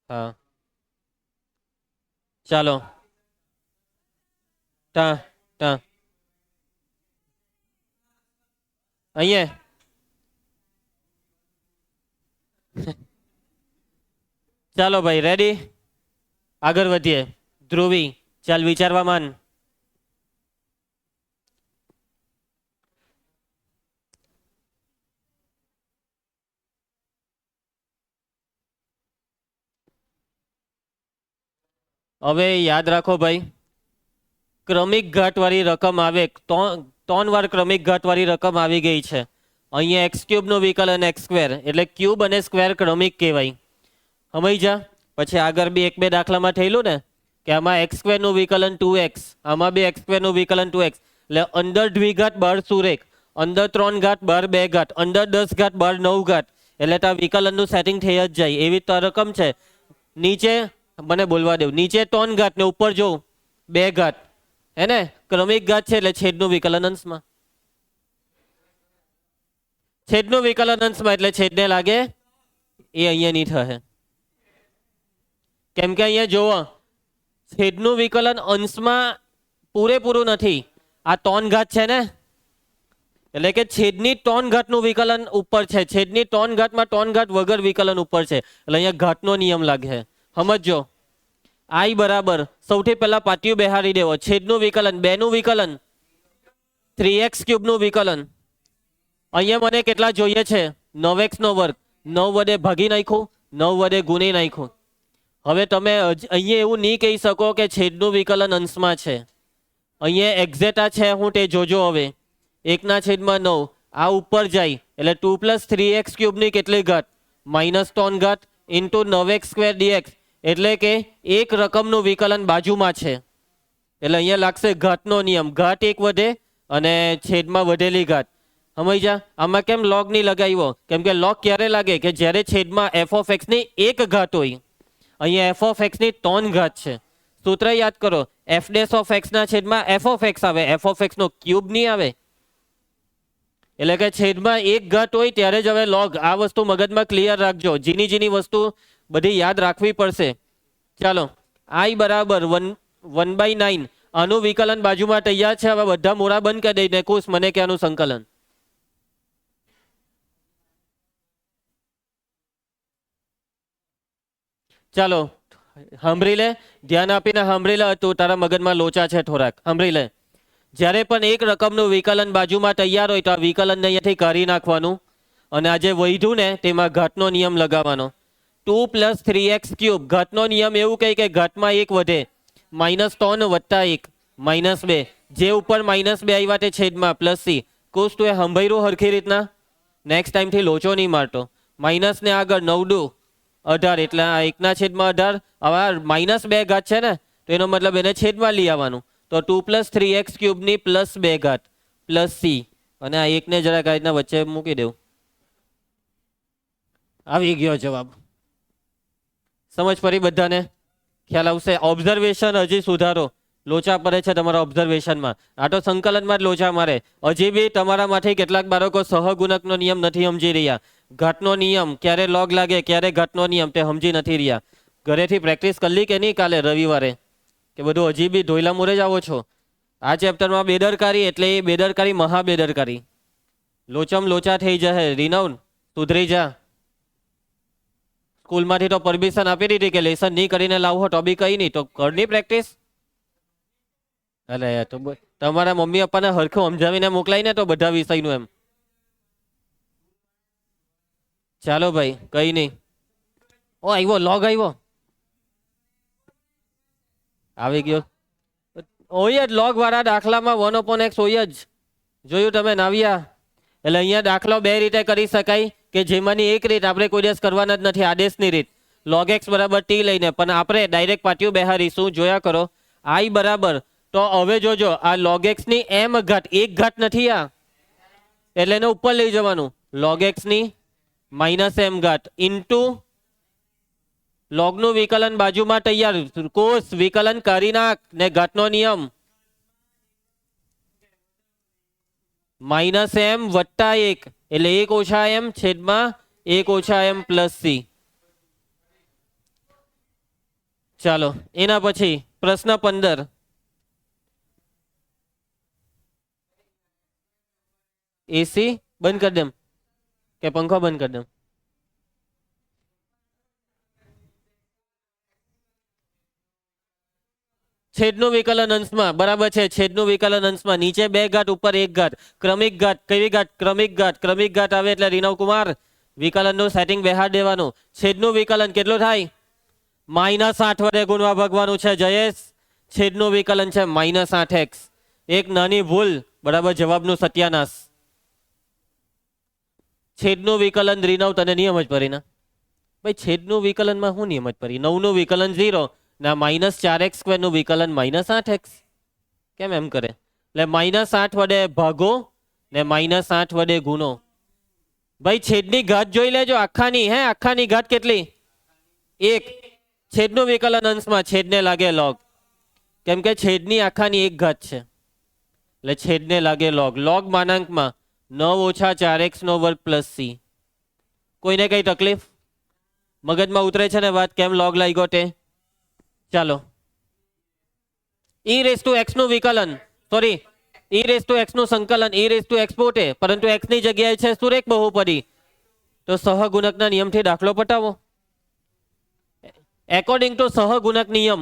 Speaker 1: હા ચાલો ટા ટા અહીંયા ચાલો ભાઈ રેડી આગળ વધીએ ધ્રુવી ચાલ વિચારવા માન હવે યાદ રાખો ભાઈ ક્રમિક ઘાતવાળી રકમ આવે 3 વાર ક્રમિક ઘાતવાળી રકમ આવી ગઈ છે અહીંયા x³ નું વિકલન x² એટલે ક્યુબ અને સ્ક્વેર ક્રમિક કહેવાય સમજ્યા પછી આગળ બી 1-2 દાખલામાં થયેલું ને કે આમાં x² નું વિકલન 2x આમાં બી x² નું વિકલન 2x એટલે અંદર દ્વિઘાત બહાર સુરેખ અંદર 3 ઘાત બહાર 2 ઘાત અંદર 10 ઘાત બહાર 9 ઘાત એટલે તો વિકલનનું સેટિંગ થઈ જ જાય એવી તો રકમ છે નીચે મને બોલવા દેવ નીચે 3 ઘાત ને ઉપર જો 2 ઘાત હે ને ક્રમિક ઘાત છે એટલે છેદનું વિકલન અંશમાં છેદનું વિકલન અંશમાં એટલે છેદને લાગે એ અહીંયા નહીં થશે કેમ કે અહીંયા જોવો છેદનું વિકલન અંશમાં પૂરેપૂરું નથી આ 3 ઘાત છે ને એટલે કે છેદની 3 ઘાતનું વિકલન ઉપર છે છેદની 3 ઘાતમાં 3 ઘાત વગર વિકલન ઉપર છે એટલે અહીંયા ઘાતનો નિયમ લાગે સમજો i બરાબર સૌથી પહેલા પાટિયું બેહારી દેવો છેદનું વિકલન 2 નું વિકલન 3x³ નું વિકલન અહીંયા મને કેટલા જોઈએ છે 9x નો વર્ગ 9 વડે ભાગી નાખ્યું 9 વડે ગુણી નાખ્યું હવે તમે અહીંયા એવું નહીં કહી શકો કે છેદનું વિકલન અંશમાં છે અહીંયા એક્ઝેક્ટ છે હું તે જોજો હવે 1/9 આ ઉપર જાય એટલે 2 + 3x³ ની કેટલી ઘાત -3 ઘાત ઇન્ટુ 9x² dx એટલે કે એક રકમનું વિકલન બાજુમાં છે એટલે અહીંયા લાગશે ઘાતનો નિયમ ઘાત એક વધે અને છેદમાં વધેલી ઘાત સમજ્યા આમાં કેમ લોગ નહીં લગાવ્યો કેમ કે લોગ ક્યારે લાગે કે જ્યારે છેદમાં f(x) ની એક ઘાત હોય અહીંયા f(x) ની 3 ઘાત છે સૂત્ર યાદ કરો f' ના છેદમાં f(x) આવે f(x) નો ક્યુબ નહીં આવે એટલે કે છેદમાં એક ઘાત હોય ત્યારે જ હવે લોગ આ વસ્તુ મગજમાં ક્લિયર રાખજો જીની વસ્તુ બધી યાદ રાખવી પડશે ચાલો i બરાબર 1/9 આનું વિકલન બાજુમાં તૈયાર છે હવે બધા મોરા બંધ કરી દઈને કુશ મને કે આનું સંકલન ચાલો સાંભળી લે ધ્યાન આપીને સાંભળી લે તું તારા મગજમાં લોચા છે થોડાક સાંભળી લે જ્યારે પણ એક રકમનું વિકલન બાજુમાં તૈયાર હોય તો આ વિકલનને અહીંયાથી કાઢી નાખવાનું અને આ જે વધ્યું ને તેમાં ઘાતનો નિયમ લગાવવાનો 2 + 3x³ ઘાતનો નિયમ એવું કહે કે ઘાતમાં 1 વધે -3 + 1 -2 જે ઉપર -2 આવ્યા તે છેદમાં પ્લસ c કોસ તું એ સંભાળ્યું હરખી રીતના નેક્સ્ટ ટાઈમથી લોચો નહીં મારતો માઇનસ ને આગળ 9 × 18 એટલે આ 1/18 હવે -2 ઘાત છે ને તો એનો મતલબ એને છેદમાં લઈ આવવાનું તો 2 + 3x³ ની +2 ઘાત પ્લસ c અને આ એકને જરાક આ રીતના વચ્ચે મૂકી દેવું આવી ગયો જવાબ સમજ પડી બધાને ખ્યાલ આવશે ઓબ્ઝર્વેશન હજી સુધારો લોચા પડે છે તમારા ઓબ્ઝર્વેશનમાં આ તો સંકલનમાં જ લોચા મારે હજી બી તમારામાંથી કેટલાક બાળકો સહગુણકનો નિયમ નથી સમજી રહ્યા ઘાતનો નિયમ ક્યારે લોગ લાગે ક્યારે ઘાતનો નિયમ તે સમજી નથી રહ્યા ઘરેથી પ્રેક્ટિસ કરી કે નહીં કાલે રવિવારે, કે બધું હજી બી ધોઈલા મોરે જ આવો છો? આ ચેપ્ટરમાં બેદરકારી એટલે એ બેદરકારી મહાબેદરકારી. લોચમ લોચા થઈ જશે. રીનવ સુધરી જા. સ્કૂલમાંથી તો પરમિશન આપી દીધી કે લેસન નહીં કરીને લાવો તો બી કઈ નહીં, તો ઘરની પ્રેક્ટિસ. અરે તો તમારા મમ્મી પપ્પાને હરખું સમજાવીને મોકલાય ને તો બધા વિષયનું એમ. ચાલો ભાઈ કઈ નહીં. ઓ આવ્યો લોગ આવ્યો, આવી ગયો. હોય જ લોગ વાળા દાખલામાં 1/x હોય જ. જોયું તમે નાવ્યા? એટલે અહીંયા દાખલો બે રીતે કરી શકાય કે જેમાંની એક રીત આપણે કોઈ દિવસ કરવાના જ નથી, આદેશની રીત. log x બરાબર t લઈને, પણ આપણે ડાયરેક્ટ પાટિયું બેહારીશું. જોયા કરો i બરાબર, તો હવે જોજો આ log x ની m ઘાત, એક ઘાત નથી આ, એટલે એને ઉપર લઈ જવાનું. log x ની -m ઘાત ઇન્ટુ લોગનું વિકલન બાજુમાં તૈયાર, કોષ વિકલન કરી નાખ ને ઘાતનો નિયમ -m વત્તા 1 એટલે 1 ઓછા m છેદમાં 1 ઓછા m પ્લસ c. ચાલો એના પછી પ્રશ્ન 15. એસી બંધ કરી દેમ કે પંખો બંધ કરી દેમ? છેદનું વિકલન અંશમાં બરાબર છે. છેદનું વિકલન અંશમાં નીચે 2 ઘાત ઉપર 1 ઘાત, ક્રમિક ઘાત. કેવી ઘાત? ક્રમિક ઘાત. ક્રમિક ઘાત આવે એટલે રીનવ કુમાર વિકલનનું સેટિંગ બેહાર દેવાનું. છેદનું વિકલન કેટલું થાય? -8 વડે ગુણવા ભાગવાનું છે જયેશ. છેદનું વિકલન છે -8x. એક નાની ભૂલ બરાબર જવાબનું સત્યાનાશ. છેદનું વિકલન રીનવ તને નિયમ જ પડી ને ભાઈ. છેદનું વિકલનમાં શું નિયમ જ પડી? 9 નું વિકલન 0 ના -4x² નું વિકલન -8x. કેમ એમ કરે? એટલે -8 વડે ભાગો ને -8 વડે ગુણો. ભાઈ છેદની ઘાત જોઈ લેજો આખાની. હે આખાની ઘાત કેટલી? 1. છેદનું વિકલન અંશમાં છેદને લાગે log, કેમ કે છેદની આખાની 1 ઘાત છે એટલે છેદને લાગે log. log માનાંકમાં 9 ઓછા 4x નો વર્ગ પ્લસ c. કોઈને કઈ તકલીફ? મગજમાં ઉતરે છે ને વાત કેમ log લાગ્યો તે? ચાલો e⁻x નું વિકલન, સોરી e⁻x નું સંકલન, e⁻x પોતે, પરંતુ x ની જગ્યાએ છે સુરેખ બહુપદી, તો સહગુણકના નિયમથી દાખલો પટાવો. એકોર્ડિંગ ટુ સહગુણક નિયમ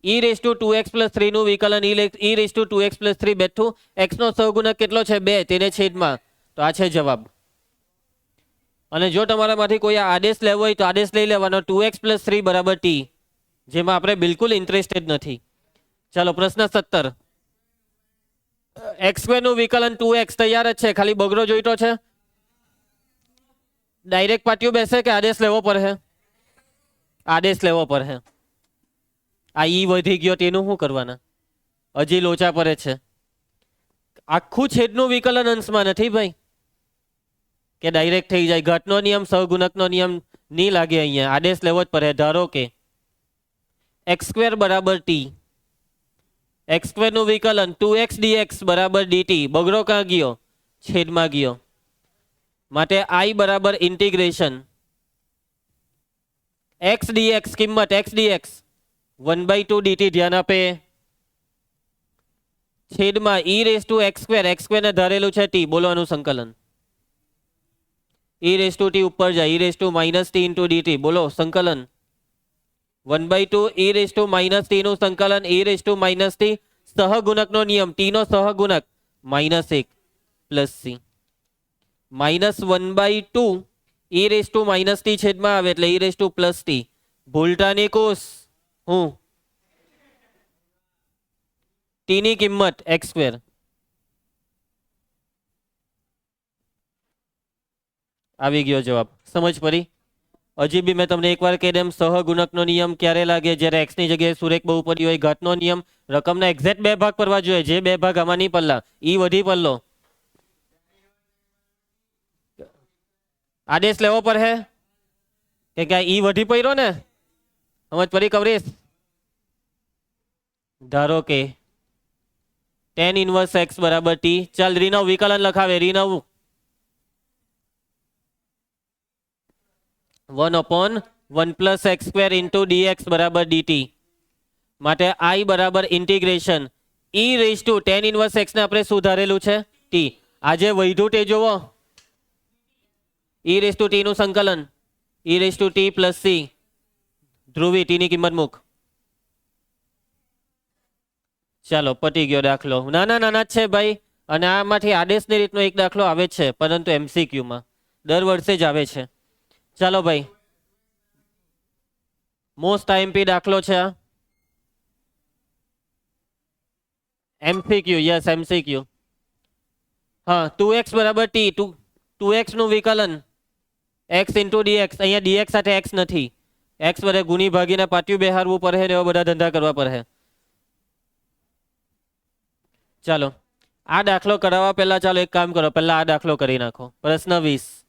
Speaker 1: e⁻2x + 3 નું વિકલન e⁻2x + 3 બેઠું x નો સહગુણક કેટલો છે? 2, તેને છેદમાં. તો આ છે જવાબ. અને જો તમારામાંથી કોઈ આદેશ લેવો હોય તો આદેશ લઈ લેવાનો 2x + 3 બરાબર t, જેમાં આપણે બિલકુલ ઇન્ટરેસ્ટેડ નથી. ચાલો પ્રશ્ન 17. x² નું વિકલન 2x તૈયાર જ છે, ખાલી બગડો જોઈતો છે. ડાયરેક્ટ પાટિયું બેસે કે આદેશ લેવો પડે? આદેશ લેવો પડે. આ ઈ વધી ગયો તેનું શું કરવાના? હજી લોચા પડે છે. આખું છેદનું વિકલન અંશમાં નથી ભાઈ કે ડાયરેક્ટ થઈ જાય. ઘાતનો નિયમ સહગુણકનો નિયમ નહીં લાગે અહીંયા, આદેશ લેવો જ પડે. ધારો કે x² બરાબર t, x² નું વિકલન 2x dx બરાબર dt. બગડો ક્યાં ગયો? છેદમાં ગયો. માટે i બરાબર ઇન્ટિગ્રેશન x dx, કિંમત x dx 1/2 dt. ધ્યાન આપે. છેદમાં e⁻x², x² ને ધારેલું છે t. બોલવાનું સંકલન. e⁻t ઉપર જાય, e⁻−t × dt. બોલો સંકલન. 1/2 e⁻t નું સંકલન, e⁻−t સહગુણકનો નિયમ, t નો સહગુણક -1 પ્લસ c. -1/2 e⁻−t છેદમાં આવે એટલે e⁻+t. ભૂલટાની કોષ હું t ની કિંમત x². આવી ગયો જવાબ. સમજ પડી? હજી બી મેં તમને એકવાર કહી દેમ, સહગુણકનો નિયમ ક્યારે લાગે? જ્યારે x ની જગ્યાએ સુરેખ બહુપદી હોય. ઘાતનો નિયમ રકમના એક્ઝેક્ટ 2 ભાગ પડવા જોઈએ. જે 2 ભાગ આમાં નહીં પડલા, ઈ વધી પડલો. આદેશ લેવો પડે કે ઈ વધી પડ્યો ને? સમજ પડી કવરેશ? ધારો કે tan inverse x બરાબર t. ચાલ રીનવ વિકલન લખાવે. રીનવ 1/2 1 plus x square into dx બરાબર ડીટી. માટે આઈ બરાબર integration e raise to tan inverse x ને આપણે સુધારેલું છે ટી. આજે વધ્યું તે જોવો, ઈ રેઝ ટુ ટી નું સંકલન e raise to t plus c. ધ્રુવી ટી ની કિંમત મૂક. ચાલો પતી ગયો દાખલો. નાના નાના જ છે ભાઈ, અને આમાંથી આદેશની રીતનો એક દાખલો આવે છે, પરંતુ એમસીક્યુમાં દર વર્ષે જ આવે છે. ચાલો ભાઈ, મોસ્ટ આઈએમપી દાખલો છે આ. MCQ, yes MCQ. હા, 2x બરાબર ટી. 2x નું વિકલન x ઇન્ટુ ડીએક્સ. અહીંયા ડીએક્સ સાથે x નથી, x વડે ગુણી ભાગીને પાટિયું બેહારવું પડે ને એવા બધા ધંધા કરવા પડે. ચાલો આ દાખલો કરાવવા પહેલા ચાલો એક કામ કરો, પહેલા આ દાખલો કરી નાખો. પ્રશ્ન 20.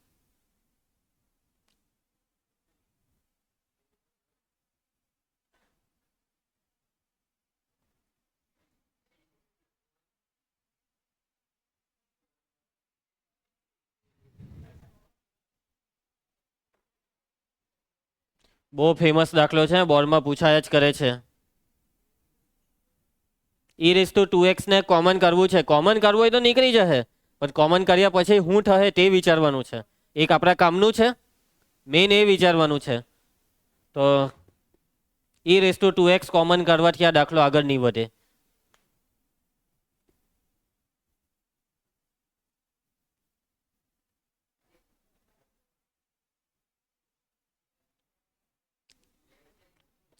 Speaker 1: બહુ ફેમસ દાખલો છે, બોર્ડમાં પૂછાયા જ કરે છે. ઈ રેઝ ટુ 2x ને કોમન કરવું છે. કોમન કરવું હોય તો નીકળી જશે, પણ કોમન કર્યા પછી શું થશે તે વિચારવાનું છે. એક આપણા કામનું છે, મેઇન એ વિચારવાનું છે. તો ઈ રેઝ ટુ 2x કોમન કરવાથી આ દાખલો આગળ નહીં વધે.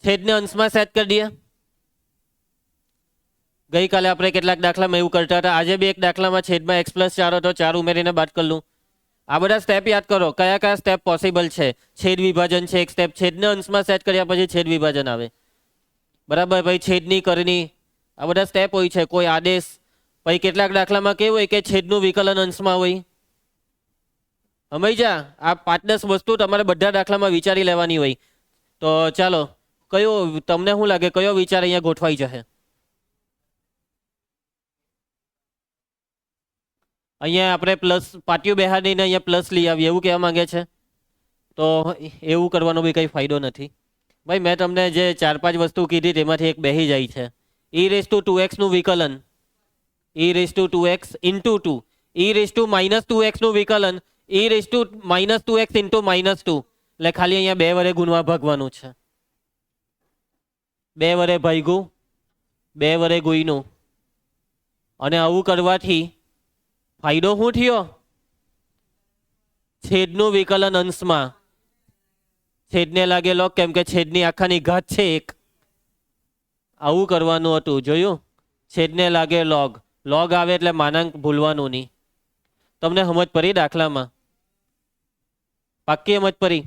Speaker 1: છેદને અંશમાં સેટ કરી દઈએ. ગઈકાલે આપણે કેટલાક દાખલામાં એવું કરતા હતા, આજે બી એક દાખલામાં છેદમાં x પ્લસ 4 હતો, 4 ઉમેરીને બાદ કરી લઉં. આ બધા સ્ટેપ યાદ કરો, કયા કયા સ્ટેપ પોસિબલ છે. છેદ વિભાજન છે એક સ્ટેપ, છેદને અંશમાં સેટ કર્યા પછી છેદ વિભાજન આવે, બરાબર. પછી છેદની કરની, આ બધા સ્ટેપ હોય છે. કોઈ આદેશ, પછી કેટલાક દાખલામાં કેવું હોય કે છેદનું વિકલન અંશમાં હોય. સમજ્યા? આ 5-10 વસ્તુ તમારે બધા દાખલામાં વિચારી લેવાની હોય. તો ચાલો, કયો તમને શું લાગે કયો વિચાર અહીંયા ગોઠવાઈ જશે? અહીંયા આપણે પ્લસ પાટિયું બેહાડીને અહીંયા પ્લસ લઈ આવીએ એવું કહેવા માંગે છે. તો એવું કરવાનો બી કંઈ ફાયદો નથી ભાઈ. મેં તમને જે 4-5 વસ્તુ કીધી તેમાંથી એક બેહી જાય છે. ઈ રેઝ ટુ 2x નું વિકલન e raise to 2x into 2, e raise to minus 2x નું વિકલન e raise to minus 2x into -2. એટલે ખાલી અહીંયા 2 વડે ગુણવા ભાગવાનું છે. 2 વડે ભાગ્યું, 2 વડે ગુણ્યું. અને આવું કરવાથી ફાયદો શું થયો? છેદનું વિકલન અંશમાં. છેદને લાગે લોગ, કેમ કે છેદની આખાની ઘાત છે 1. આવું કરવાનું હતું, જોયું? છેદને લાગે લોગ, લોગ આવે એટલે માનાંક ભૂલવાનું નહીં. તમને સમજ પડી દાખલામાં? પાક્કી સમજ પડી?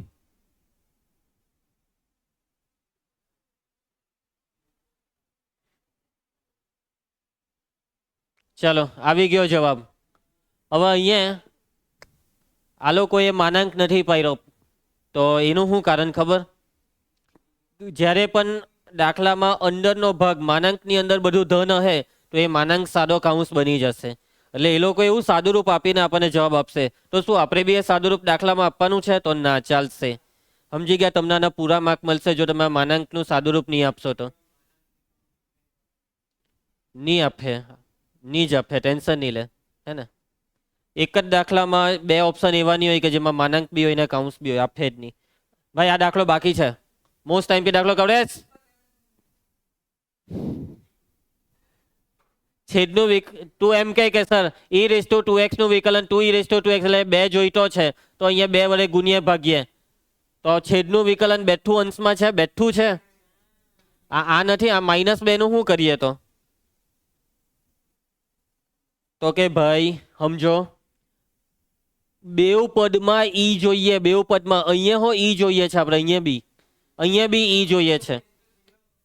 Speaker 1: ચાલો આવી ગયો જવાબ. હવે અહીંયા આ લોકોએ માનાંક નથી પાડ્યો, તો એનું શું કારણ ખબર? જ્યારે પણ દાખલામાં અંદરનો ભાગ માનાંકની અંદર બધું ધન હશે તો એ માનાંક સાદો કાઉન્સ બની જશે. એટલે એ લોકો એવું સાદુરૂપ આપીને આપણને જવાબ આપશે. તો શું આપણે બી એ સાદુરૂપ દાખલામાં આપવાનું છે? તો ના ચાલશે. સમજી ગયા? તમને આના પૂરા માર્ક મળશે જો તમે માનાંકનું સાદુરૂપ નહીં આપશો તો. નહીં આપે, નહીં જ આપે, ટેન્શન નહીં લે, હે ને? એક જ દાખલામાં 2 ઓપ્શન એવા નહીં હોય કે જેમાં માનાંક બી હોય ને કાઉન્સ બી હોય, આપે જ નહીં ભાઈ. આ દાખલો બાકી છે, મોસ્ટ ટાઈમ પી દાખલો કવરેજ. છેદનું તું એમ કહે કે sir E raise to 2x નું વિકલન 2 ઈ રેઝ ટુ 2x એટલે 2 જોઈતો છે, તો અહીંયા 2 વડે ગુણીએ ભાગીએ. તો છેદનું વિકલન બેઠું અંશમાં છે, બેઠું છે. આ નથી, આ -2 નું શું કરીએ? તો કે ભાઈ સમજો, બેઉ પદમાં ઈ જોઈએ, બેઉ પદમાં. અહીંયા હો ઈ જોઈએ છે આપણે, અહીંયા બી ઈ જોઈએ છે.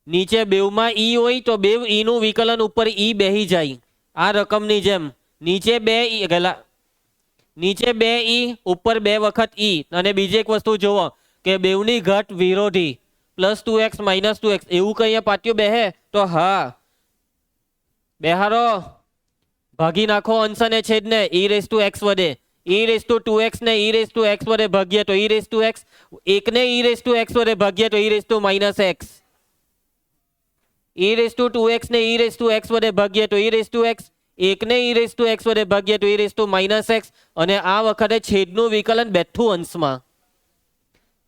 Speaker 1: નીચે બેવમાં ઈ હોય તો બેવ ઈ નું વિકલન ઉપર ઈ બેહી જાય. આ રકમની જેમ નીચે 2 ઈ ગયેલા, નીચે 2 ઈ ઉપર 2 વખત ઈ. અને બીજી એક વસ્તુ જોવો કે બેવની ઘાત વિરોધી, +2x -2x એવું કઈ પાટિયું બેહે તો હા બેહારો, ભાગી નાખો અંશ અને છેદને. ઈ રેઝ ટુ x વડે, ઈ રેસ ટુ 2x ને ઈ રેસ ટુ x વડે ભાગીએ તો ઈ રેસ ટુ x, એકને ઈ રેસ ટુ x વડે ભાગીએ તો ઈ raise to minus x, E raise two 2x ને ઈ રેસ ટુ x વડે ભાગીએ તો ઈ રેસ ટુ x, એકને ઈ રેસ ટુ x વડે ભાગીએ તો ઈ રેસ ટુ માઇનસ x, અને આ વખતે છેદનું વિકલન બેઠું અંશમાં,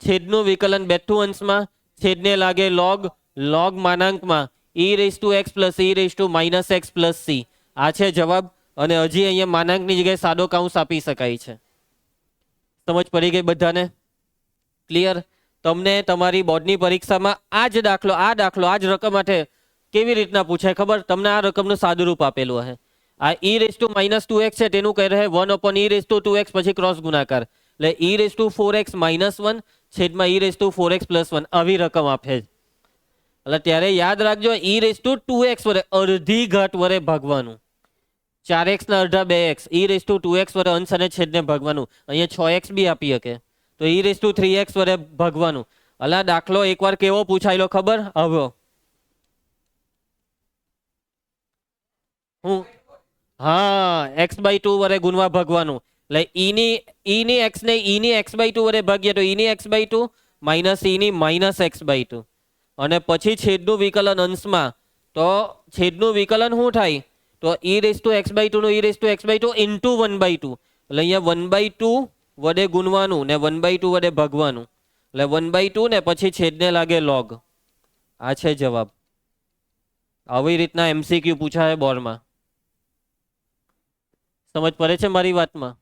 Speaker 1: છેદનું વિકલન બેઠું અંશમાં, છેદને લાગે log, log માનાંકમાં e raise to x plus e raise to minus x plus c. આ છે જવાબ. અને હજી અહીંયા માનાંકની જગ્યાએ સાદો કાઉન્સ આપી શકાય છે. સમજ પડી ગઈ બધાને? ક્લિયર? તમને તમારી બોર્ડની પરીક્ષામાં આ જ દાખલો, આ રકમ માટે કેવી રીતના પૂછાય ખબર? તમને આ રકમનું સાદુરૂપ આપેલું હશે. આ ઈ રેસ ટુ માઇનસ 2x છે તેનું કહી રહે 1 અપોન ઈ રેસ ટુ 2x પછી ક્રોસ ગુણાકાર, એટલે ઈ રેસ ટુ 4x માઇનસ 1 છેદમાં ઈ રેસ ટુ 4x પ્લસ 1 આવી રકમ આપે છે. એટલે ત્યારે યાદ રાખજો ઈ રેસ ટુ 2x વડે અડધી ઘાત વડે ભાગવાનું, 4x ના અડધા 2x, ઈ રેસ ટુ 2x વડે અંશ અને છેદને ભાગવાનું. અહીંયા 6x બી આપી શકે તો ઈ રેસ ટુ 3x વડે ભાગવાનું. અલા દાખલો એકવાર કેવો પૂછાયેલો ખબર? હવે હું હા x/2 વડે ગુણવા ભાગવાનું, એટલે ઈની x ને ઈની x/2 વડે ભાગીએ તો ઈની x/2 માઇનસ ઈની માઇનસ x/2, અને પછી છેદનું વિકલન અંશમાં તો છેદનું વિકલન શું થાય તો ઈ રેસ ટુ x/2 નું ઈ રેસ ટુ x/2 ઇન્ટુ 1/2, એટલે અહીંયા 1/2 વડે ગુણવાનું ને 1/2 વડે ભાગવાનું, એટલે 1/2 ને પછી છેદને લાગે log. આ છે જવાબ. આવી રીતના MCQ પૂછાય બોર્ડમાં. સમજ પડે છે મારી વાતમાં?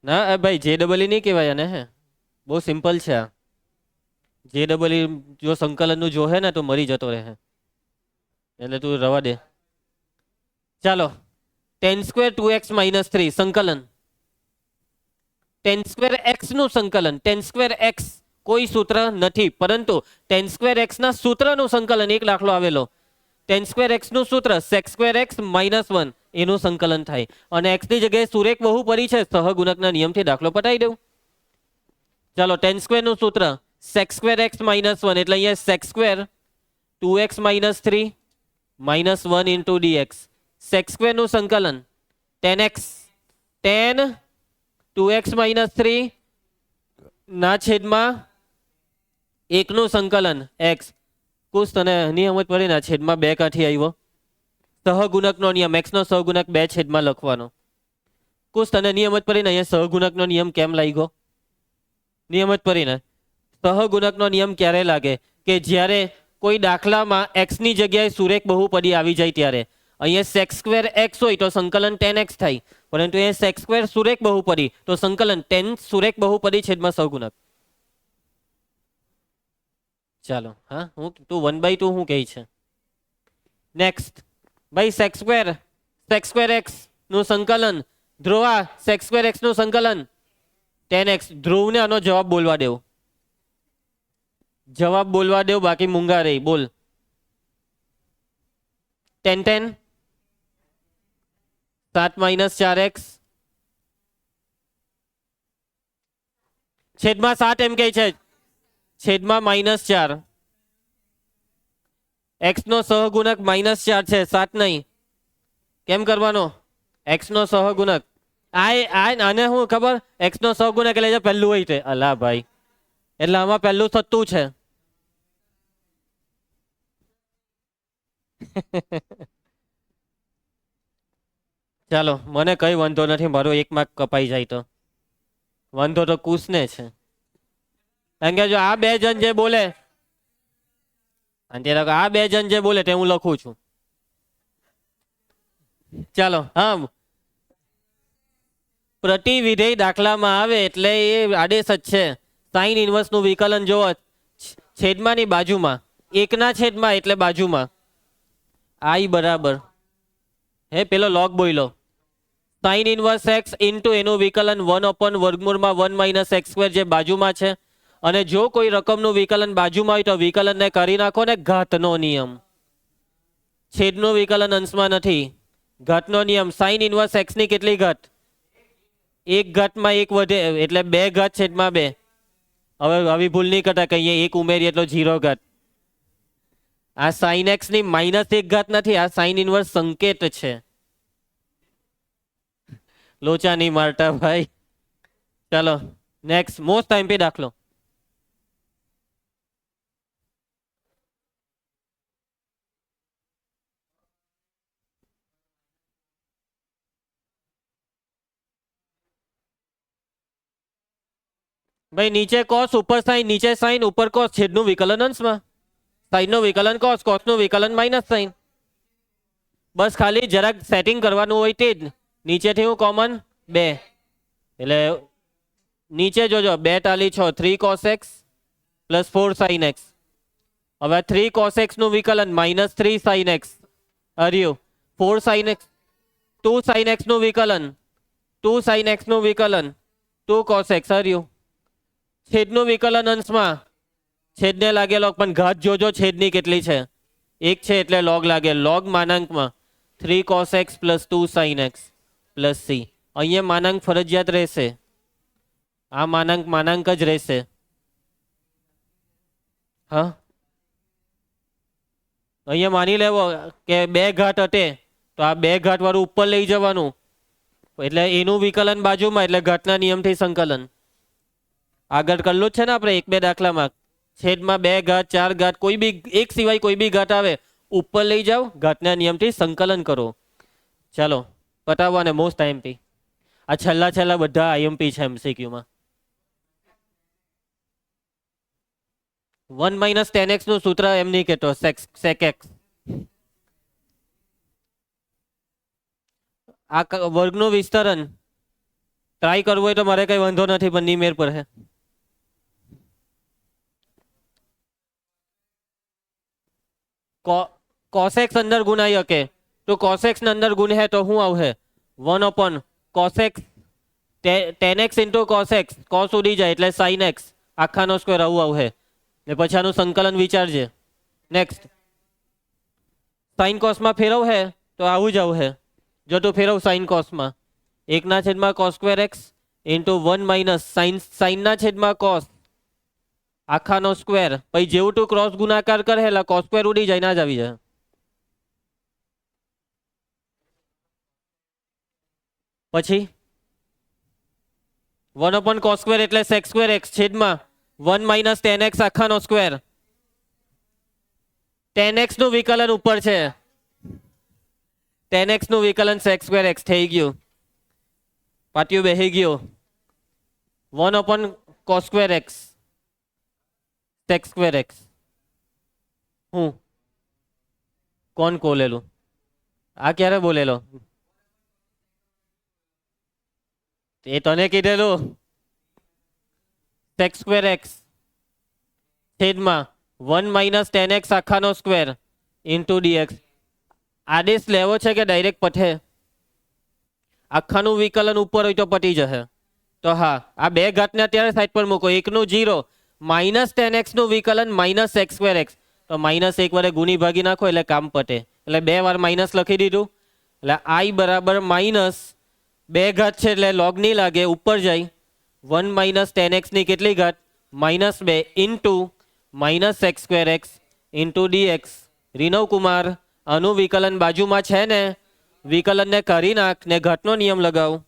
Speaker 1: ના ભાઈ JEE નહીં કહેવાય આને, હે બહુ સિમ્પલ છે આ. JEE જો સંકલનનું જોહે ને તો મરી જતો રહે, એટલે તું રવા દે. ચાલો, tan સ્ક્વેર 2x માઇનસ 3 સંકલન, tan સ્ક્વેર x નું સંકલન. tan સ્ક્વેર x કોઈ સૂત્ર નથી, પરંતુ tan સ્ક્વેર x ના સૂત્રનું સંકલન એક દાખલો આવેલો. tan સ્ક્વેર x નું સૂત્ર sec સ્ક્વેર x માઇનસ 1 એનું સંકલન થાય, અને x ની જગ્યાએ સુરેખ બહુપદી છે સહગુણકના નિયમથી દાખલો પટાઈ દઉં. ચાલો, tan સ્ક્વેર નું સૂત્ર sec સ્ક્વેર x માઇનસ 1, એટલે અહીંયા sec square 2x minus 3 minus 1 into dx. sec square નું સંકલન tan x, tan 2x minus 3 ના છેદમાં 1 નું સંકલન x. કુશ તને નિયમ જ પડી ને, છેદમાં 2 કાંઠી આવ્યો? સહગુણકનો નિયમ, x નો સહગુણક 2 છેદમાં લખવાનો. કુશ તને નિયમ જ પડી ને, અહીંયા સહગુણકનો નિયમ કેમ લાગ્યો? નિયમ જ પડી ને. સહગુણકનો નિયમ ક્યારે લાગે કે જ્યારે કોઈ દાખલામાં x ની જગ્યાએ સુરેખ બહુપદી આવી જાય ત્યારે. અહીંયા sec સ્ક્વેર x હોય તો સંકલન tan x થાય, પરંતુ અહીંયા sec સ્ક્વેર સુરેખ બહુપદી તો સંકલન tan સુરેખ બહુપદી છેદમાં સહગુણક. ચાલો, હા હું તું 1/2 હું કહે છે. નેક્સ્ટ ભાઈ sec સ્ક્વેર x નું સંકલન, ધ્રુવા sec સ્ક્વેર x નું સંકલન tan x. ધ્રુવને આનો જવાબ બોલવા દેવ, જવાબ બોલવા દેવ, બાકી મૂંગા રહી. બોલ. tan 7 માઇનસ 4x છેદમાં 7 એમ કે છે, છેદમાં માઇનસ 4. x નો સહગુણક માઇનસ 4 છે, 7 નહીં. કેમ કરવાનો? x નો સહગુણક આને શું ખબર? x નો સહગુણક એટલે પહેલું હોય છે. અલા ભાઈ, એટલે આમાં પહેલું થતું છે. ચાલો, મને કઈ વાંધો નથી, મારો 1 માર્ક કપાઈ જાય તો વાંધો તો કુશને છે. કારણ કે જો આ બે જણ જે બોલે, આ બે જણ જે બોલે તે હું લખું છું. ચાલો, હા, પ્રતિવિધેય દાખલામાં આવે એટલે એ આદેશ જ છે. સાઇન ઇન્વર્સ નું વિકલન જોવો છેદમાંની બાજુમાં, 1 ના છેદમાં એટલે બાજુમાં i બરાબર હે પેલો log બોલ્યો સાઇન ઇન્વર્સ x ઇન્ટુ એનું વિકલન 1 અપોન વર્ગમૂળમાં 1 માઇનસ x સ્ક્વેર જે બાજુમાં છે. અને જો કોઈ રકમનું વિકલન બાજુમાં હોય તો વિકલનને કરી નાખો ને ઘાતનો નિયમ. છેદનું વિકલન અંશમાં નથી, ઘાતનો નિયમ. સાઇન ઇન્વર્સ x ની કેટલી ઘાત? 1 ઘાતમાં 1 વધે એટલે 2 ઘાત છેદમાં 2. હવે આવી ભૂલ નહીં કરતા કે અહીંયા 1 ઉમેરીએ એટલે 0 ઘાત. આ સાઇન x ની -1 ઘાત નથી, આ સાઇન ઇન્વર્સ સંકેત છે. લોચા નહીં મારતા ભાઈ. ચાલો નેક્સ્ટ મોસ્ટ આઈએમપી દાખલો. ભાઈ નીચે કોસ ઉપર સાઈન, નીચે સાઈન ઉપર કોસ, છેદનું વિકલન અંશમાં, સાઈનનું વિકલન કોસ, કોસનું વિકલન માઇનસ સાઈન. બસ ખાલી જરાક સેટિંગ કરવાનું હોય તે જ. નીચેથી હું કોમન 2 એટલે નીચે જોજો 2 ટાલી 6 3 cos x plus 4 sin x. હવે 3 cos x નું વિકલન minus 3 sin x હર્યું, 4 sin x 2 sin x નું વિકલન 2 sin x નું વિકલન 2 cos x હર્યું. છેદનું વિકલન અંશમાં છેદને લાગે લોગ, પણ ઘાત જોજો છેદની કેટલી છે, 1 છે એટલે લોગ લાગે. લોગ માનાંકમાં 3 cos x plus 2 sin x plus c. અહીંયા માનાંક ફરજિયાત રહેશે, આ માનાંક જ રહેશે. હા અહીંયા માની લેવો કે 2 ઘાત હટે તો આ 2 ઘાત વાળું ઉપર લઈ જવાનું, એટલે એનું વિકલન બાજુમાં, એટલે ઘાતના નિયમથી સંકલન. આગળ કરેલું જ છે ને આપણે 1-2 દાખલામાં. છેદમાં 2 ઘાત 4 ઘાત કોઈ બી એક સિવાય કોઈ બી ઘાત આવે ઉપર લઈ જાઓ, ઘાતના નિયમથી સંકલન કરો. ચાલો પતાવો અને મોસ્ટ આઈએમપી. આ છેલ્લા બધા આઈએમપી છે એમસીક્યુમાં. 1 - tan x નું સૂત્ર એમ નહીં કહેતો, sec x. આ વર્ગનું વિસ્તરણ ટ્રાય કરવું હોય તો મારે કઈ વાંધો નથી, પણ ની મેર પર હે. cos x અંદર ગુણાઈ શકે તો cos x ને અંદર ગુણ હે તો શું આવશે? 1 / cos x tan x into cos x, cos ઉડી જાય એટલે sin x આખાનો સ્ક્વેર આવું આવશે. ને પછી આનું સંકલન વિચારજે. નેક્સ્ટ sin cos માં ફેરવ હે તો આવું જ આવશે. જો તું ફેરવ sin cos માં 1/cos² x into 1 - sin ના છેદમાં cos આખાનો સ્ક્વેર. પછી જેવું તું ક્રોસ ગુણાકાર કરે એટલે cos સ્ક્વેર ઉડી જાય, ના જ આવી જાય. પછી 1 / cos² એટલે sec² x છેદમાં 1 - tan x આખાનો સ્ક્વેર. tan x નું વિકલન ઉપર છે, tan x નું વિકલન sec² x થઈ ગયું, પાટિયું બેહી ગયું. 1 / cos² x sec² x. હું કોણ બોલેલું? આ ક્યારે બોલેલો? એ તને કીધેલું. sec² x છેદમાં 1 - tan x આખાનો સ્ક્વેર ઇન્ટુ dx. આદેશ લેવો છે કે ડાયરેક્ટ પઠે? આખાનું વિકલન ઉપર હોય તો પટી જશે. તો હા, આ 2 ઘાતને અત્યારે સાઈડ પર મૂકો. 1 નું 0 - tan x નું વિકલન -sec² x. તો -1 વડે ગુણી ભાગી નાખો એટલે કામ પટે. એટલે 2 વાર માઇનસ લખી દીધું. એટલે i બરાબર -2 ઘાત છે એટલે લોગ નહીં લાગે, ઉપર જાય. 1 - tan x ની કેટલી ઘાત? -2 into -sec² x into dx. Rinav Kumar, આનું વિકલન બાજુમાં છે ને, વિકલનને કરી નાખ ને ઘાતનો નિયમ લગાવ.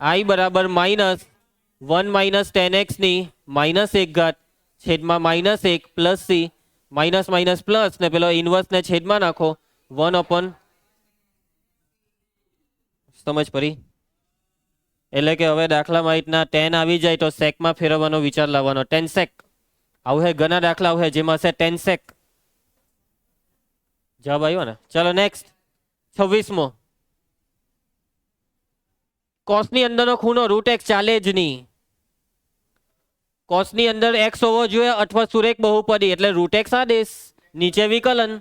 Speaker 1: i બરાબર -1 - tan x ની -1 ઘાત છેદમાં -1 પ્લસ c માઇનસ પ્લસ ને પેલો ઇન્વર્સ ને છેદમાં નાખો 1 સમજ પડી? એટલે કે હવે દાખલામાં રીતના tan આવી જાય તો સેકમાં ફેરવવાનો વિચાર લાવવાનો. tan sec આવું ઘણા દાખલા આવે જેમાં છે tan sec. જવાબ આવ્યો ને? ચલો નેક્સ્ટ 26મો. કોસની અંદરનો ખૂણો √x ચાલે જ નહીં. કોસની અંદર x હોવો જોઈએ અથવા સુરેખ બહુપદી એટલે √x આદેશ. નીચે વિકલન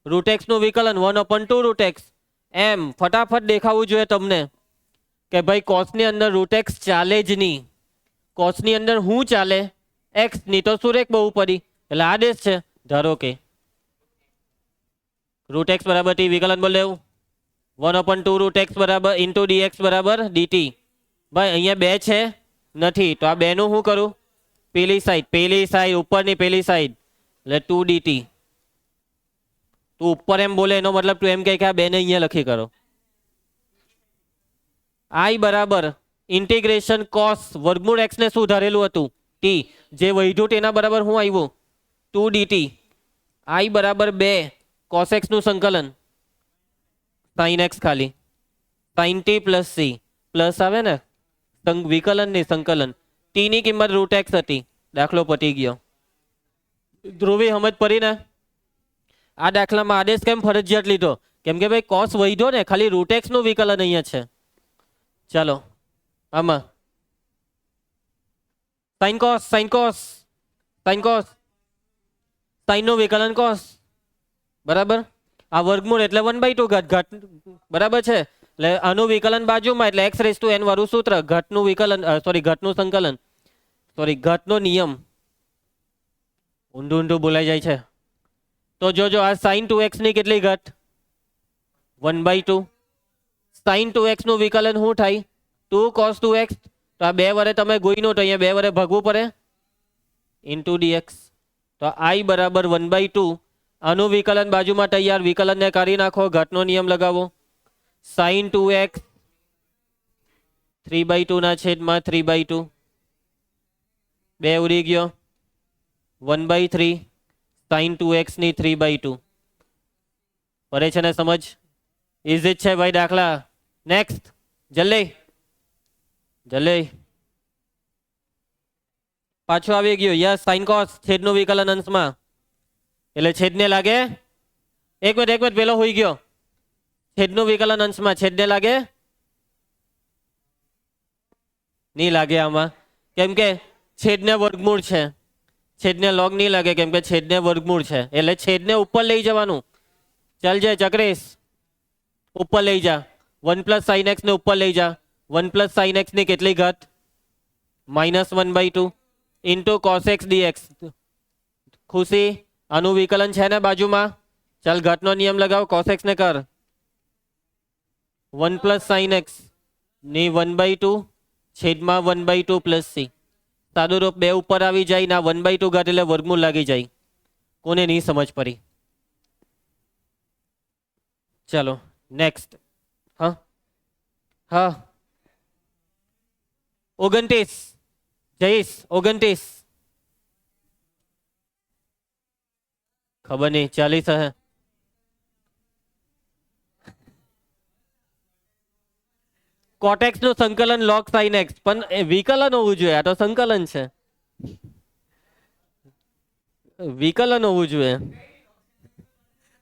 Speaker 1: √x નું વિકલન 1/2 √x. એમ ફટાફટ દેખાવું જોઈએ તમને કે ભાઈ કોસની અંદર √x ચાલે જ નહીં. કોસની અંદર શું ચાલે? x ની તો સુરેખ બહુપદી એટલે આદેશ છે. ધારો કે √x બરાબર t, વિકલન બોલ દેવું 1/2 √x બરાબર ઇન્ટુ dx બરાબર dt. ભાઈ અહીંયા 2 છે નથી તો આ 2 નું શું કરું? પેલી સાઈડ ઉપરની પેલી સાઈડ એટલે 2 dt. તું ઉપર એમ બોલે એનો મતલબ તું એમ કહે કે આ 2 ને અહીંયા લખી કરો. આઈ બરાબર ઇન્ટિગ્રેશન કોસ વર્ગમૂળ એક્સ ને શું ધારેલું હતું ટી, જે વધ્યું તેના બરાબર શું આવ્યું 2dt. આઈ બરાબર 2 કોસ એક્સ નું સંકલન સાइन एक्स ખાલી સાइन ટી પ્લસ સી પ્લસ આવે ને વિકલન ની સંકલન ટી ની કિંમત રૂટ એક્સ હતી. દાખલો પતી ગયો. ધ્રુવી સમજ પડી ને? આ દાખલામાં આદેશ કેમ ફરજિયાત લીધો? કેમ કે ભાઈ કોસ વધ્યો ને, ખાલી રૂટ એક્સ નું વિકલન અહીંયા છે. ચાલો આમાં સાइन કોસ સાइन કોસ સાइन કોસ સાइन નું વિકલન કોસ બરાબર. આ વર્ગમૂળ એટલે 1/2 ઘાત બરાબર છે. એટલે આનું વિકલન બાજુમાં એટલે x⁴n વાળું સૂત્ર ઘટનું વિકલન ઘટનું સંકલન ઘટનો નિયમ. ઊંધું ઊંધું બોલાઈ જાય છે. તો જોજો આ sin 2x ની કેટલી ઘટ 1/2. sin 2x નું વિકલન શું થાય 2 cos 2x. તો આ 2 વડે તમે ગુણ્યું તો અહીંયા 2 વડે ભાગવું પડે ઇન્ટુ dx. તો i બરાબર 1/2. આનું વિકલન બાજુમાં તૈયાર, વિકલનને કાઢી નાખો, ઘટનો નિયમ લગાવો. sin 2x 3/2 ના છેદમાં 3/2 2 ઉડી ગયો 1/3 sin 2x ની 3/2. પડે છે ને સમજ? ઇઝી જ છે ભાઈ દાખલા. નેક્સ્ટ જલ્દી જલ્દી પાછું આવી ગયું. યસ sin cos છેદનું વિકલન અંશમાં એટલે છેદને લાગે. એક મિનિટ પેલો હોઈ ગયો. છેદનું વિકલન અંશમાં છેદને લાગે નહીં લાગે આમાં, કેમ કે છેદને વર્ગમૂળ છે. છેદને લોગ નહીં લાગે કેમ કે છેદને વર્ગમૂળ છે. એટલે છેદને ઉપર લઈ જવાનું. ચાલ જાય ચક્રેશ, ઉપર લઈ જા. 1 + sin x ને ઉપર લઈ જા. 1 + sin x ની કેટલી ઘાત -1/2 ઇન્ટુ cos x dx. ખુશી આનું વિકલન છે ને બાજુમાં. ચાલ ઘટનો નિયમ લગાવ, cos x ને કર 1 + sin x ની 1/2 છેદમાં 1/2 પ્લસ સી. સાદું રૂપ 2 ઉપર આવી જાય ના 1/2 ઘાત એટલે વર્ગમૂળ લાગી જાય. કોને નહીં સમજ પડી? ચાલો નેક્સ્ટ. હા હા 29 જઈશ 29 ખબર નહીં 40 હે. કોટેક્સ નું સંકલન log sin x, પણ વિકલન હોવું જોઈએ. આ તો સંકલન છે, વિકલન હોવું જોઈએ.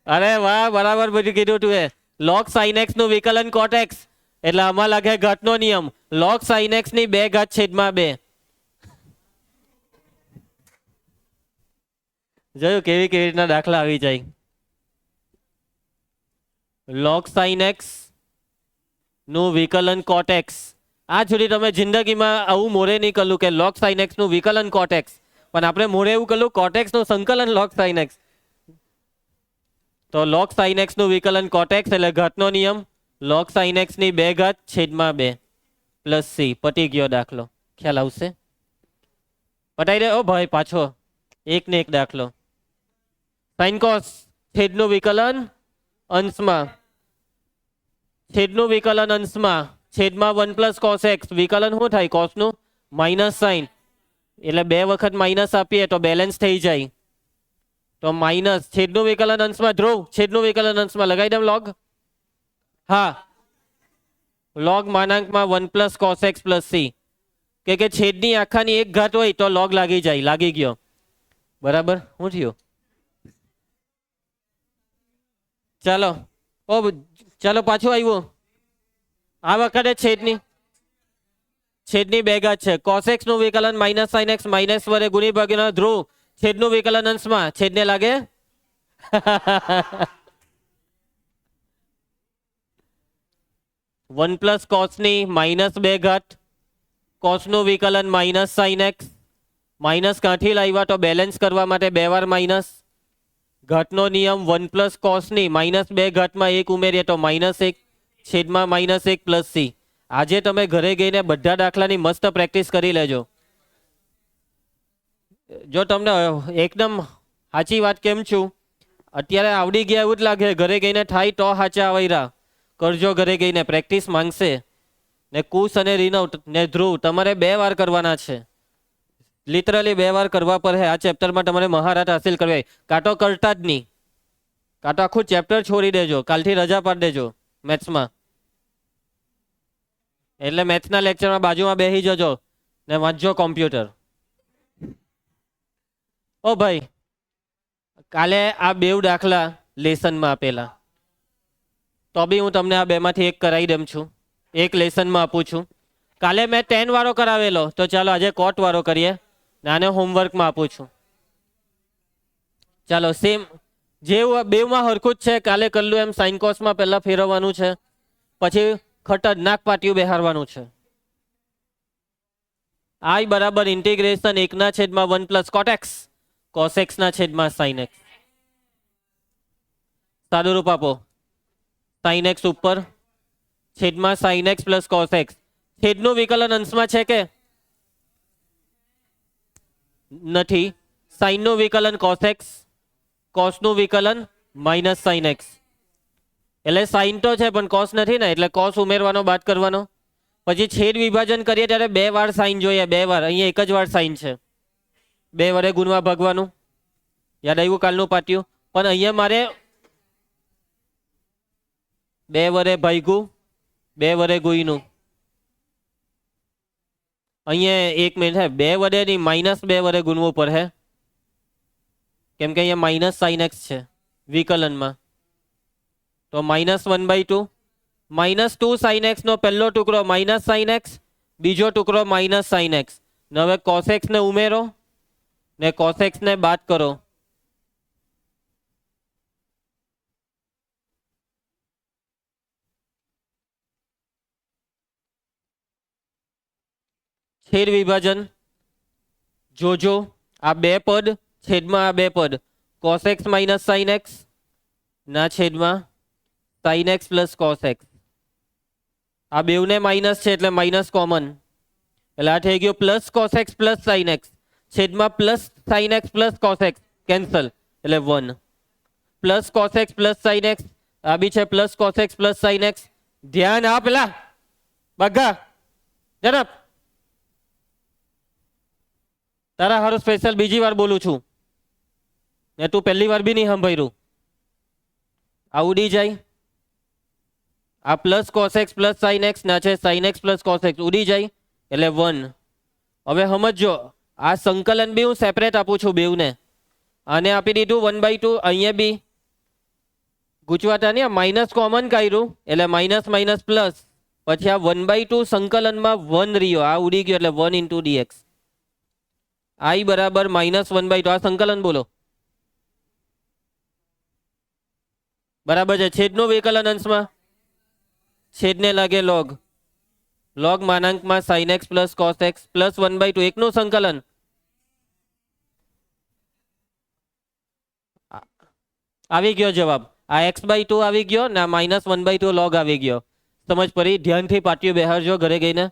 Speaker 1: અરે વાહ, બરાબર બધું કીધું તું. log sin x નું વિકલન કોટેક્સ એટલે આમાં લાગે ઘટનો નિયમ log sin x ની 2 ઘાત છેદમાં 2. જોયું કેવી રીતના દાખલા આવી જાય. log sin x નું વિકલન કોટેક્સ. આ સુધી તમે જિંદગીમાં આવું મોરે નહીં કર્યું કે log sin x નું વિકલન કોટેક્સ, પણ આપણે મોરે એવું કર્યું કોટેક્સ નું સંકલન log sin x. તો log sin x નું વિકલન કોટેક્સ એટલે ઘટનો નિયમ log sin x ની 2 ઘાત છેદમાં 2 પ્લસ સી. પતી ગયો દાખલો. ખ્યાલ આવશે? પટાઈ દે ઓ ભાઈ પાછો એક ને એક દાખલો. sin cos છેદનું વિકલન અંશમાં છેદનું વિકલન અંશમાં છેદમાં 1 + cos x. વિકલન શું થાય cos નું માઇનસ સાઇન એટલે 2 વખત માઇનસ આપીએ તો બેલેન્સ થઈ જાય. તો માઇનસ છેદનું વિકલન અંશમાં ધ્રુવ છેદનું વિકલન અંશમાં લગાવી દઉં log. હા log માનાંકમાં 1 + cos x plus C. કે છેદની આખાની 1 ઘાત હોય તો log લાગી જાય. લાગી ગયો બરાબર. શું થયું? ચાલો ઓ ચાલો પાછું આવ્યું. આ વખતે છેદની 2 ઘાત છે. cos x નું વિકલન -sin x માઇનસ વડે ગુણી ભાગ્યા ધ્રુવ છેદનું વિકલન અંશમાં છેદને લાગે. વન પ્લસ કોસની -2 ઘાત કોસનું વિકલન -sin x. માઇનસ કાંઠી લાવ્યા તો બેલેન્સ કરવા માટે 2 વાર માઇનસ. ઘટનો નિયમ 1 + કોસની -2 ઘાતમાં 1 ઉમેરીએ તો -1 છેદમાં -1 પ્લસ સી. આજે તમે ઘરે ગઈને બધા દાખલાની મસ્ત પ્રેક્ટિસ કરી લેજો. જો તમને એકદમ સાચી વાત કેમ છું અત્યારે આવડી ગયા એવું જ લાગે, ઘરે ગઈને થાય તો સાચા આવૈરા કરજો. ઘરે ગઈને પ્રેક્ટિસ માંગશે. ને કુશ અને રીનવ ને ધ્રુવ તમારે 2 વાર કરવાના છે. લિટરલી 2 વાર કરવા પર હે. આ ચેપ્ટરમાં તમારે મહારત હાસિલ કરવી. કાંટો કરતા જ નહીં, કાંટો આખું ચેપ્ટર છોડી દેજો, કાલથી રજા પાડી દેજો મેથ્સમાં. એટલે મેથ્સના લેક્ચરમાં બાજુમાં બેસી જજો ને વાંચજો કોમ્પ્યુટર. ઓ ભાઈ, કાલે આ 2 દાખલા લેસનમાં આપેલા, તો બી હું તમને આ 2માંથી એક કરાવી દઉં છું, એક લેસનમાં આપું છું. કાલે મેં 10 વાળો કરાવેલો, તો ચાલો આજે કોટ વાળો કરીએ ને આને હોમવર્કમાં આપું છું. ચાલો સેમ જેવું 2માં હરખું જ છે. કાલે કરલું એમ સાઇન કોસમાં પહેલા ફેરવવાનું છે, પછી ખતરનાક પાટિયું બેહારવાનું છે. આઈ બરાબર integration 1/1 cot x cos x ના છેદમાં sin x. સાદું રૂપ આપો. sin x ઉપર છેદમાં sin x plus cos x. છેદનું વિકલન અંશમાં છે કે નથી? sin નું વિકલન cos x, cos નું વિકલન માઇનસ sin x. એટલે sin તો છે પણ cos નથી ને, એટલે cos ઉમેરવાનો, બાદ કરવાનો. પછી છેદ વિભાજન કરીએ ત્યારે 2 વાર sin જોઈએ, 2 વાર. અહીંયા એક જ વાર sin છે, 2 વડે ગુણવા ભાગવાનું. યાદ આવ્યું કાલનું પાટિયું? પણ અહીંયા મારે 2 વડે ભાગ્યું, 2 વડે ગુણ્યું. અહીંયા 1 મિનિટ હે, 2 વડે નહીં, -2 વડે ગુણવું પડે, કેમ કે અહીંયા માઇનસ sin x છે વિકલનમાં. તો -1/2 -2 sin x નો પહેલો ટુકડો માઇનસ sin x, બીજો ટુકડો માઇનસ sin x. ને હવે cos x ને ઉમેરો ને cos x ને બાદ કરો. છેદ વિભાજન જોજો, આ 2 પદ છેદમાં આ 2 પદ, cos x minus sin x ના છેદમાં sin x plus cos x. આ બેવને માઇનસ છે એટલે માઇનસ કોમન, એટલે આ થઈ ગયું plus cos x plus sin x છેદમાં plus sin x plus cos x, cancel એટલે 1. Plus cos x plus sin x, આ બી છે plus cos x plus sin x. ધ્યાન આપેલા બગા જનપ, તારા હારું સ્પેશિયલ બીજી વાર બોલું છું ને તું પહેલી વાર બી નહીં સાંભળ્યું. આ ઉડી જાય, આ plus cos x plus sin x ના છે sin x plus cos x, ઉડી જાય એટલે 1. હવે સમજો, આ સંકલન બી હું સેપરેટ આપું છું બેવને. આને આપી દીધું 1/2, અહીંયા બી ગુચવાતા નહીં, માઇનસ કોમન કાઢ્યું એટલે માઇનસ માઇનસ પ્લસ. પછી આ 1/2 સંકલનમાં 1 રહ્યો, આ ઉડી ગયો એટલે 1 × dx. i બરાબર -1/2. આ સંકલન બોલો બરાબર છે. છેદનું વિકલન અંશમાં છેદને લાગે log, log માનાંકમાં sin x plus cos x plus 1/2 એકનું સંકલન. આવી ગયો જવાબ. આ x/2 આવી ગયો ને આ -1/2 log આવી ગયો. સમજ પડી? ધ્યાનથી પાટિયું બેહારજો ઘરે ગઈને,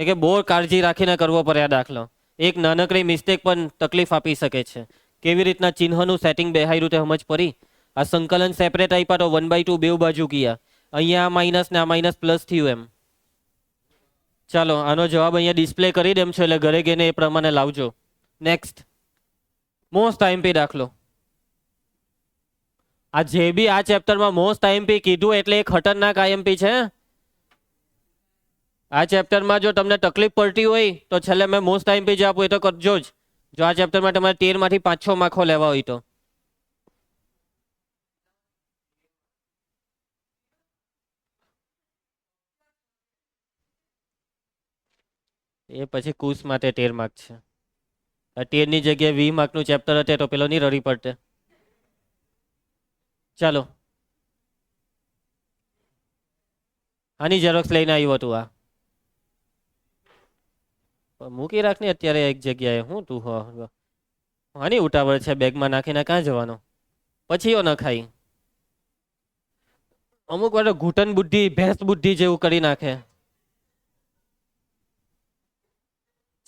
Speaker 1: કે બહુ કાળજી રાખીને કરવો પડે આ દાખલો. એક નાનકડી મિસ્ટેક પણ તકલીફ આપી શકે છે. કેવી રીતના ચિહ્નનું સેટિંગ બેહાર્યું તે સમજ પડી? આ સંકલન સેપરેટ આપ્યા તો 1/2 બેવ બાજુ ગયા, અહીંયા આ માઇનસ ને આ માઇનસ પ્લસ થયું એમ. ચાલો આનો જવાબ અહીંયા ડિસ્પ્લે કરી દેમ છો, એટલે ઘરે ગઈને એ પ્રમાણે લાવજો. નેક્સ્ટ મોસ્ટ આઈએમપી દાખલો. આ જે બી આ ચેપ્ટરમાં મોસ્ટ આઈએમપી કીધું એટલે એક ખતરનાક આઈએમપી છે. આ ચેપ્ટરમાં જો તમને તકલીફ પડતી હોય તો છેલ્લે મેં મોસ્ટ આઈએમપી જે આપું એ તો કરજો જ. જો આ ચેપ્ટરમાં તમારે 13માંથી 5-6 માર્કો લેવા હોય તો. એ પછી કુશ માટે 13 માર્ક છે. 13ની જગ્યાએ 20 માર્કનું ચેપ્ટર હતે તો પેલો નહીં રડી પડતે. ચાલો આની ઝેરોક્સ લઈને આવ્યો હતું. આ મૂકી રાખ ને અત્યારે એક જગ્યાએ. હું તું આની ઉતાવળ છે? બેગમાં નાખીને ક્યાં જવાનો? પછીઓ ન ખાઈ. અમુક વાર ઘૂંટણ બુદ્ધિ, ભેંસ બુદ્ધિ જેવું કરી નાખે.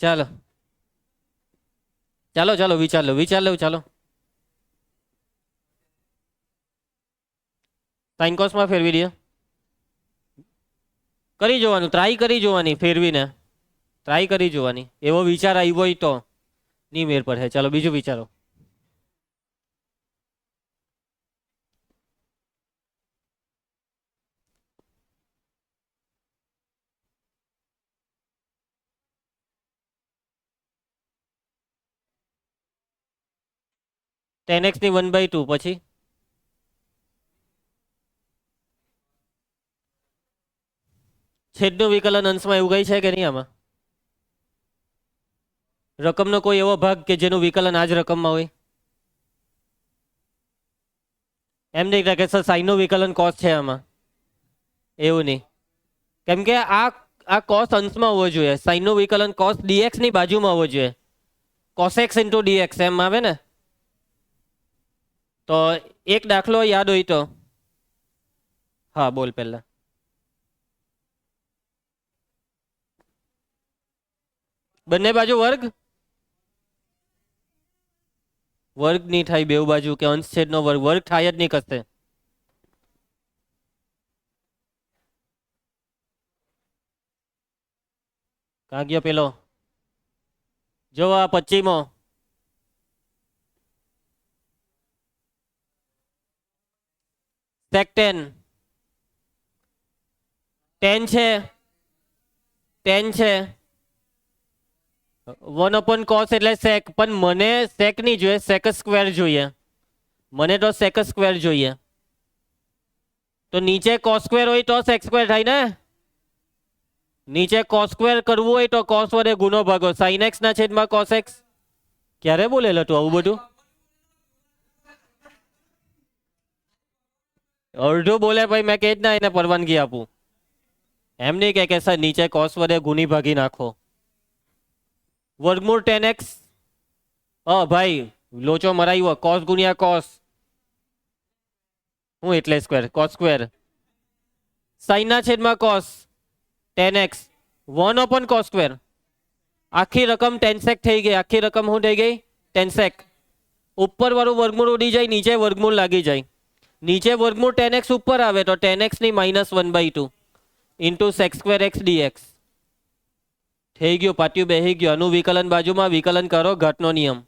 Speaker 1: ચાલો ચાલો ચાલો વિચાર લો ચાલો. સાઇન કોસમાં ફેરવી દે. કરી જોવાનું, ટ્રાય કરી જોવાની, ફેરવીને ટ્રાય કરી જોવાની. એવો વિચાર આવ્યો હોય તો નહીં મેર પડે. ચાલો બીજું વિચારો. ટેન એક્સ ની 1/2 પછી છેદનું વિકલન અંશમાં એવું કઈ છે કે નહીં આમાં? રકમનો કોઈ એવો ભાગ કે જેનું વિકલન આ જ રકમમાં હોય? એમ નહીં કે સર સાઈનનું વિકલન કોસ છે આમાં, એવું નહીં. કેમ કે આ કોસ અંશમાં હોવો જોઈએ. સાઈનનું વિકલન કોસ ડીએક્સ ની બાજુમાં હોવો જોઈએ. કોસ એક્સ ઇન્ટુ ડીએક્સ એમ આવે ને. તો એક દાખલો યાદ હોય તો હા બોલ પહેલા. બંને બાજુ વર્ગ વર્ગ નહીં થાય બેઉ બાજુ, કે અંશ છેદનો વર્ગ વર્ગ થાય જ નહીં કશે. કાં ગયો પેલો? જો આ 25મો sec 10 10 છે 10 છે 1 cos એટલે sec, પણ મને sec નહીં જોઈએ, sec સ્ક્વેર જોઈએ. મને તો sec સ્ક્વેર જોઈએ. તો નીચે cos સ્ક્વેર હોય તો sec સ્ક્વેર થાય ને. નીચે cos સ્ક્વેર કરવું હોય તો cos વડે ગુનો ભાગો. sin x ના છેદમાં cos x. ક્યારે બોલેલો તું આવું બધું? અડધું બોલે ભાઈ, મેં કે જ ના એને પરવાનગી આપું. એમ નહીં કે સર નીચે cos વડે ગુની ભાગી નાખો. વર્ગમૂળ 10x. ભાઈ લોચો મરાયો. cos ગુણ્યા cos. હું એટલે સ્ક્વેર cos સ્ક્વેર. sin ના છેદમાં cos 10x 1 cos સ્ક્વેર. આખી રકમ 10 sec થઈ ગઈ. આખી રકમ શું થઈ ગઈ? 10 sec. ઉપર વાળું વર્ગમૂળ ઉડી જાય, નીચે વર્ગમૂળ લાગી જાય. નીચે વર્ગમૂળ 10x ઉપર આવે તો 10x ની -1/2 into sec square x dx. થઈ ગયું, પાટિયું બેસી ગયું. આનું વિકલન બાજુમાં વિકલન કરો, ઘાતનો નિયમ.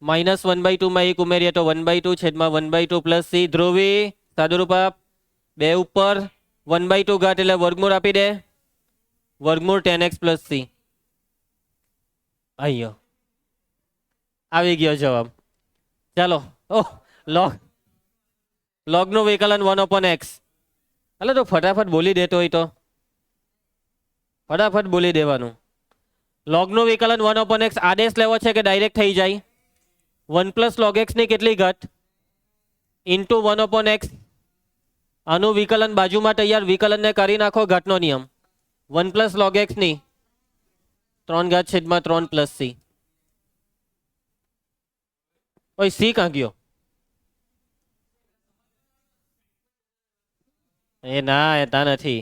Speaker 1: -1/2 માં 1 ઉમેરીએ તો 1/2 છેદમાં 1/2 પ્લસ c. ધ્રુવી સાદુરૂપ આપ. 2 ઉપર 1/2 ઘાત એટલે વર્ગમૂળ આપી દે. વર્ગમૂળ 10x પ્લસ c. અહીંયા આવી ગયો જવાબ. ચાલો log નું વિકલન 1/x. એટલે તો ફટાફટ બોલી દેતો હોય તો ફટાફટ બોલી દેવાનું. log નું વિકલન 1/x. આદેશ લેવો છે કે ડાયરેક્ટ થઈ જાય? 1 log x ની કેટલી ઘાત ઇન્ટુ 1/x. આનું વિકલન બાજુમાં તૈયાર. વિકલનને કરી નાખો, ઘાતનો નિયમ. 1 log x ની 3 ઘાત છેદમાં 3 પ્લસ c. ઓય સી કાં ગયો? એ ના, એ તા નથી.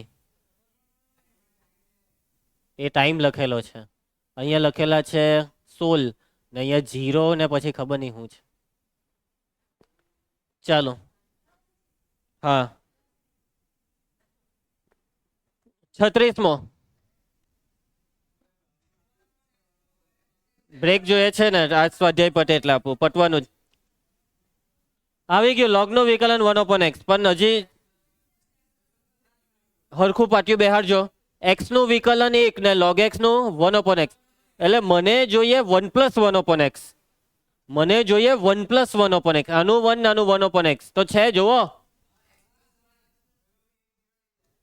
Speaker 1: એ ટાઈમ લખેલો છે. અહીંયા લખેલા છે 16 ને અહીંયા 0 ને પછી ખબર નહીં શું છે. ચાલો હા 36મો બ્રેક જોઈએ છે ને. આજ સ્વાધ્યાય પટે એટલે આપવું, પટવાનું જ. આવી ગયું log નું વિકલન 1/x. પણ હજી હરખું પાટિયું બેહાડજો. x નું વિકલન 1 ને log x નું 1/x. એટલે મને જોઈએ 1 + 1/x. મને જોઈએ 1 + 1/x. આનું 1 આનું 1/x તો છે. જુઓ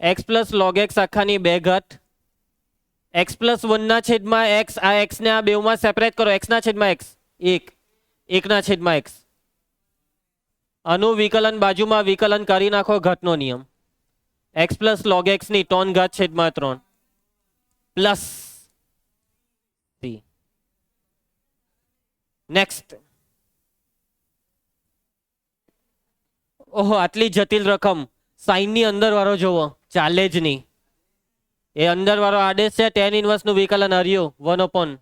Speaker 1: x + log x આખાની 2 ઘાત. x + 1 ના છેદમાં x. આ x ને આ બેઉમાં સેપરેટ કરો. x ના છેદમાં x 1 1 ના છેદમાં x. આનું વિકલન બાજુમાં વિકલન કરી નાખો, ઘાતનો નિયમ. x + log x ની 3 ઘાત છેદમાં 3 પ્લસ c. નેક્સ્ટ. ઓહો, આટલી જટિલ રકમ સાઈન ની અંદર વાળો જોવો, ચાલે જ નહીં. એ અંદર વાળો આદેશ છે tan ઇન્વર્સ નું વિકલન હર્યું 1/.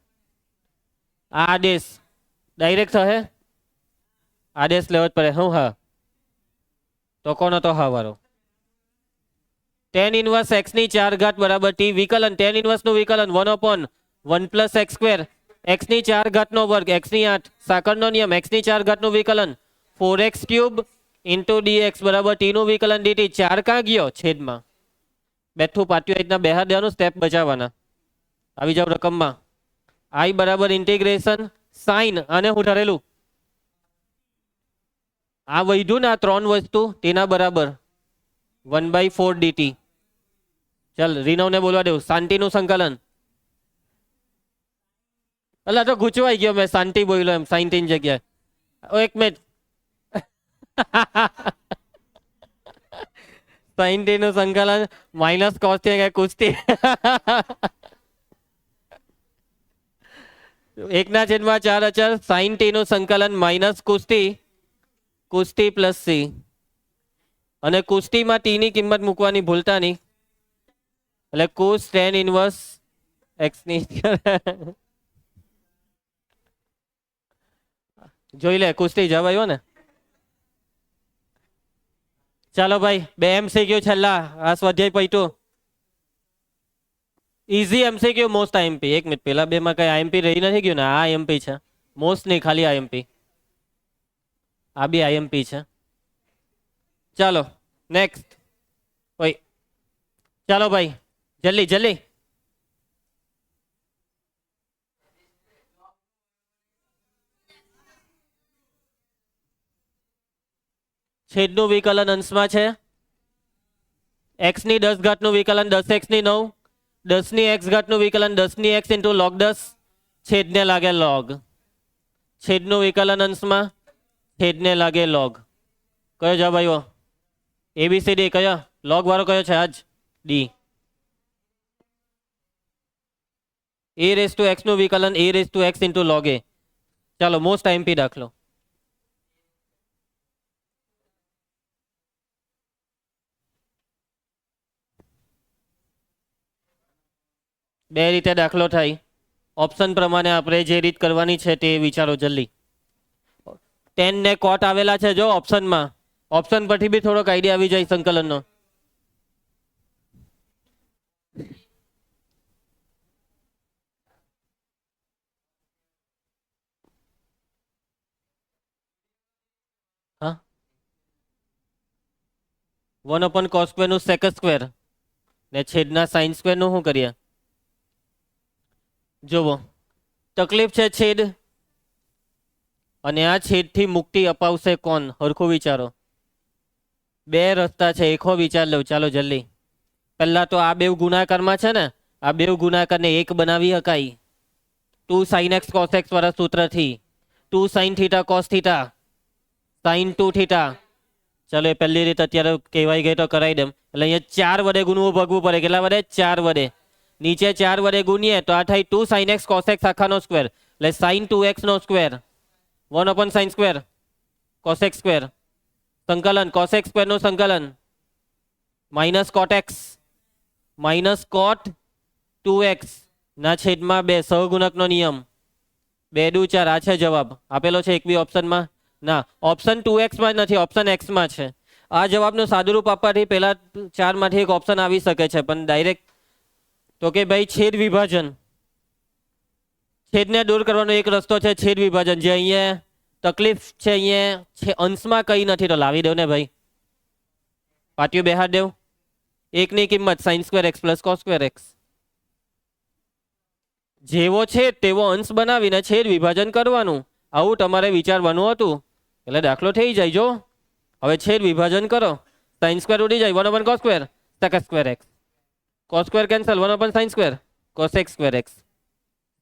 Speaker 1: આ આદેશ ડાયરેક્ટ થશે. આદેશ લેવો જ પડે. હું હા તો કોનો તો હા વાળો ટેન ઇનવર્સ એક્સ ની 4 ઘાત બરાબર ટી વિકલન ટેન ઇનવર્સ નું વિકલન 1/1 પ્લસ એક્સ સ્ક્વેર એક્સ ની 4 ઘાત નો વર્ગ એક્સ ની 8 સાકળનો નિયમ એક્સ ની 4 ઘાત નું વિકલન 4x ક્યુબ ઇન્ટુ ડીએક્સ બરાબર ટી નું વિકલન ડીટી 4 ક્યાં ગયો છેદમાં બેઠું પાટ્યું રીતના બેહાર દેવાનું સ્ટેપ બચાવવાના આવી જાવ રકમમાં આઈ બરાબર ઇન્ટિગ્રેશન સાઇન અને હું ઠરેલું આ વધ્યું ને આ 3 વસ્તુ તેના બરાબર 1/4 ડીટી ચાલ રીનવને બોલવા દેવું શાંતિનું સંકલન અલા તો ગૂંચવાઈ ગયો મેં શાંતિ બોલ્યો એમ સાઇન્ટીન જગ્યાએ એક મિનિટ સાઇન્ટીન નું સંકલન માઇનસ કોસ્ટી કુસ્તી એકના છેદમાં 4 અચળ સાઇન ટી નું સંકલન માઇનસ કુસ્તી પ્લસ સી અને કુસ્તીમાં ટી ની કિંમત મૂકવાની ભૂલતા નહીં એટલે કોસ ટેન ઇનવર્સ એક્સ ની જોઈ લે કુસ્તી જવાબ આવ્યો ને ચાલો ભાઈ 2 MCQ છેલ્લા આ સ્વાધ્યાય પૈતું ઇઝી એમસીક્યુ મોસ્ટ આઈએમપી એક મિનિટ પેલા બે માં કઈ આઈએમપી રહી નથી ગયું ને આ આઈએમપી છે મોસ્ટ નહીં ખાલી આઈએમપી આ બી આઈએમપી છે ચાલો નેક્સ્ટ ઓય ચાલો ભાઈ જલ્દી જલ્દી છેદનું વિકલન અંશમાં છે એક્સ ની 10 ઘાતનું વિકલન 10x ની 9 10 ની x ઘાતનું વિકલન 10 ની x ઇન્ટુ log 10 છેદને લાગે log છેદનું વિકલન અંશમાં છેદને લાગે log કયો જવાબ આવ્યો એબીસીડી કયો log વાળો કયો છે આજ d a raise to x નું વિકલન a raise to x into log a ચાલો મોસ્ટ આઈએમપી દાખલો બે રીતે દાખલો થાય ઓપ્શન પ્રમાણે આપણે જે રીત કરવાની છે તે વિચારો જલ્દી 10 ને કોટ આવેલા છે જો ઓપ્શનમાં ઓપ્શન પરથી બી થોડોક આઈડિયા આવી જાય સંકલનનો હા 1/cos² નું sec² ને છેદના sin² નું શું કરીએ જુઓ તકલીફ છે છેદ અને આ છેદથી મુક્તિ અપાવશે કોણ હરખું વિચારો બે રસ્તા છે એકો વિચાર લઉં ચાલો જલ્દી પહેલા તો આ બેવ ગુણાકારમાં છે ને આ બેવ ગુણાકારને એક બનાવી શકાય 2 sin x cos x વાળા સૂત્રથી 2 sin θ cos θ sin 2 θ ચાલો એ પહેલી રીત અત્યારે કહેવાય ગઈ તો કરાવી દેમ એટલે અહીંયા 4 વડે ગુણવું ભાગવું પડે કેટલા વડે 4 વડે નીચે 4 વડે ગુણીએ તો આ થાય 2 sin x cos x આખાનો સ્ક્વેર એટલે sin 2x નો square 1/sin² cos x square સંકલન cos x સ્ક્વેર નું સંકલન minus cot x minus cot 2x ના છેદમાં 2 સહગુણકનો નિયમ 2 દુ 4 આ છે જવાબ આપેલો છે એક બી ઓપ્શનમાં ના ઓપ્શન 2x માં નથી ઓપ્શન x માં છે આ જવાબનું સાદુરૂપ આપવાથી પહેલા 4 માંથી એક ઓપ્શન આવી શકે છે પણ ડાયરેક્ટ તો કે ભાઈ છેદ વિભાજન છેદને દૂર કરવાનો એક રસ્તો છે છેદ વિભાજન જે અહીંયા તકલીફ છે અહીંયા અંશમાં કઈ નથી તો લાવી દેવ ને ભાઈ પાટિયું બેહાર દેવ એકની કિંમત sin² x plus cos² x જેવો છે તેવો અંશ બનાવીને છેદ વિભાજન કરવાનું આવું તમારે વિચારવાનું હતું એટલે દાખલો થઈ જાય જો હવે છેદ વિભાજન કરો sin² ઉડી જાય 1/cos² sec² x cos² cancel 1/sin² cos x² x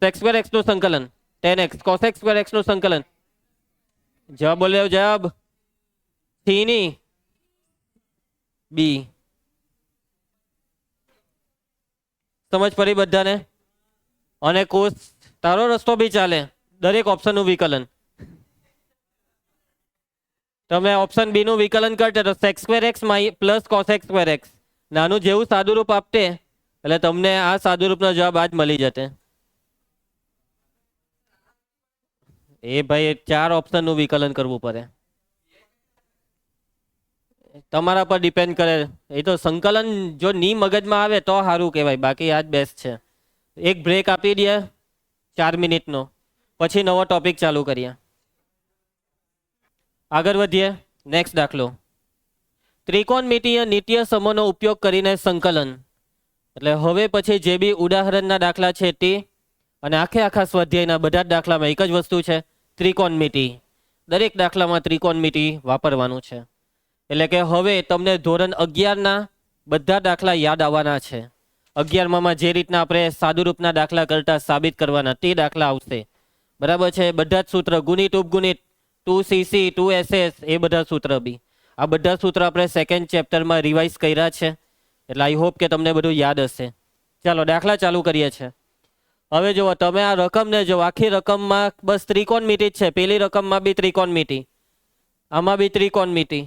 Speaker 1: sec² x નું સંકલન 10x cos x² x નું સંકલન જવાબ બોલ્યો જવાબ સી ની બી સમજ પડી બધાને અને કોસ તારો રસ્તો બી ચાલે દરેક ઓપ્શન નું વિકલન તમે ઓપ્શન બી નું વિકલન કરતે તો sec² x plus cos x² x નાનું જેવું સાદુરૂપ આપતે એટલે તમને આ સાદુરૂપનો જવાબ આજ મળી જતે એ ભાઈ 4 ઓપ્શન નું વિકલન કરવું પડે તમારા પર ડિપેન્ડ કરે. એ તો સંકલન જો ની મગજમાં આવે તો સારું કહેવાય, બાકી આ જ બેસ્ટ છે. એક બ્રેક આપી દે 4 મિનિટનો, પછી નવો ટોપિક ચાલુ કરીએ. આગળ વધીએ. નેક્સ્ટ દાખલો, ત્રિકોણમિતીય નિત્ય સમોનો ઉપયોગ કરીને સંકલન. એટલે હવે પછી જે બી ઉદાહરણના દાખલા છે તે, અને આખા સ્વાધ્યાયના બધા જ દાખલામાં એક જ વસ્તુ છે, ત્રિકોણમિતિ. દરેક દાખલામાં ત્રિકોણમિતિ વાપરવાનું છે. એટલે કે હવે તમને ધોરણ 11ના બધા દાખલા યાદ આવવાના છે. 11માં જે રીતના આપણે સાદુરૂપના દાખલા કરતા સાબિત કરવાના તે દાખલા આવશે. બરાબર છે. બધા જ સૂત્ર ગુણિત ઉપગુણિત 2cc 2ss એ બધા સૂત્ર બી, આ બધા સૂત્ર આપણે સેકન્ડ ચેપ્ટરમાં રિવાઇઝ કર્યા છે. એટલે આઈ હોપ કે તમને બધું યાદ હશે. ચાલો દાખલા ચાલુ કરીએ છીએ. હવે જુઓ, તમે આ રકમને જો, આખી રકમમાં બસ ત્રિકોણમિતિ જ છે. પેલી રકમમાં બી ત્રિકોણમિતિ, આમાં બી ત્રિકોણમિતિ,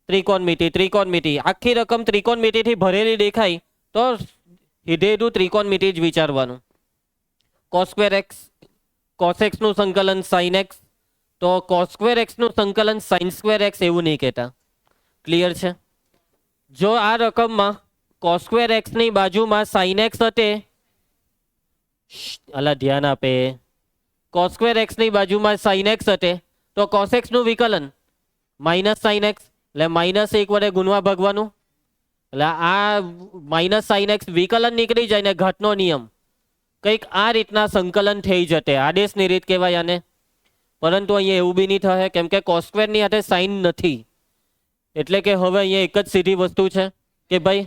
Speaker 1: ત્રિકોણમિતિ, ત્રિકોણમિતિ. આખી રકમ ત્રિકોણમિતિથી ભરેલી દેખાય તો સીધેનું ત્રિકોણમિતિ જ વિચારવાનું. cos square x, cos x નું સંકલન sin એક્સ, તો cos સ્ક્વેર એક્સ નું સંકલન sin સ્ક્વેર એક્સ એવું નહીં કહેતા. ક્લિયર છે? જો આ રકમમાં cos સ્ક્વેર એક્સ ની બાજુમાં sin એક્સ હતે, અલા ધ્યાન આપે, cos સ્ક્વેર એક્સ ની બાજુમાં sin એક્સ હતે તો cos એક્સ નું વિકલન માઇનસ sin એક્સ, એટલે માઇનસ 1 વડે ગુણવા ભાગવાનું. એટલે આ માઇનસ sin એક્સ વિકલન નીકળી જાય ને ઘાતનો નિયમ, કંઈક આ રીતના સંકલન થઈ જતે. આદેશની રીત કહેવાય આને. પરંતુ અહીંયા એવું બી નહીં થાય, કેમ કે cos સ્ક્વેર ની હાથે સાઇન નથી. એટલે કે હવે અહીંયા એક જ સીધી વસ્તુ છે કે ભાઈ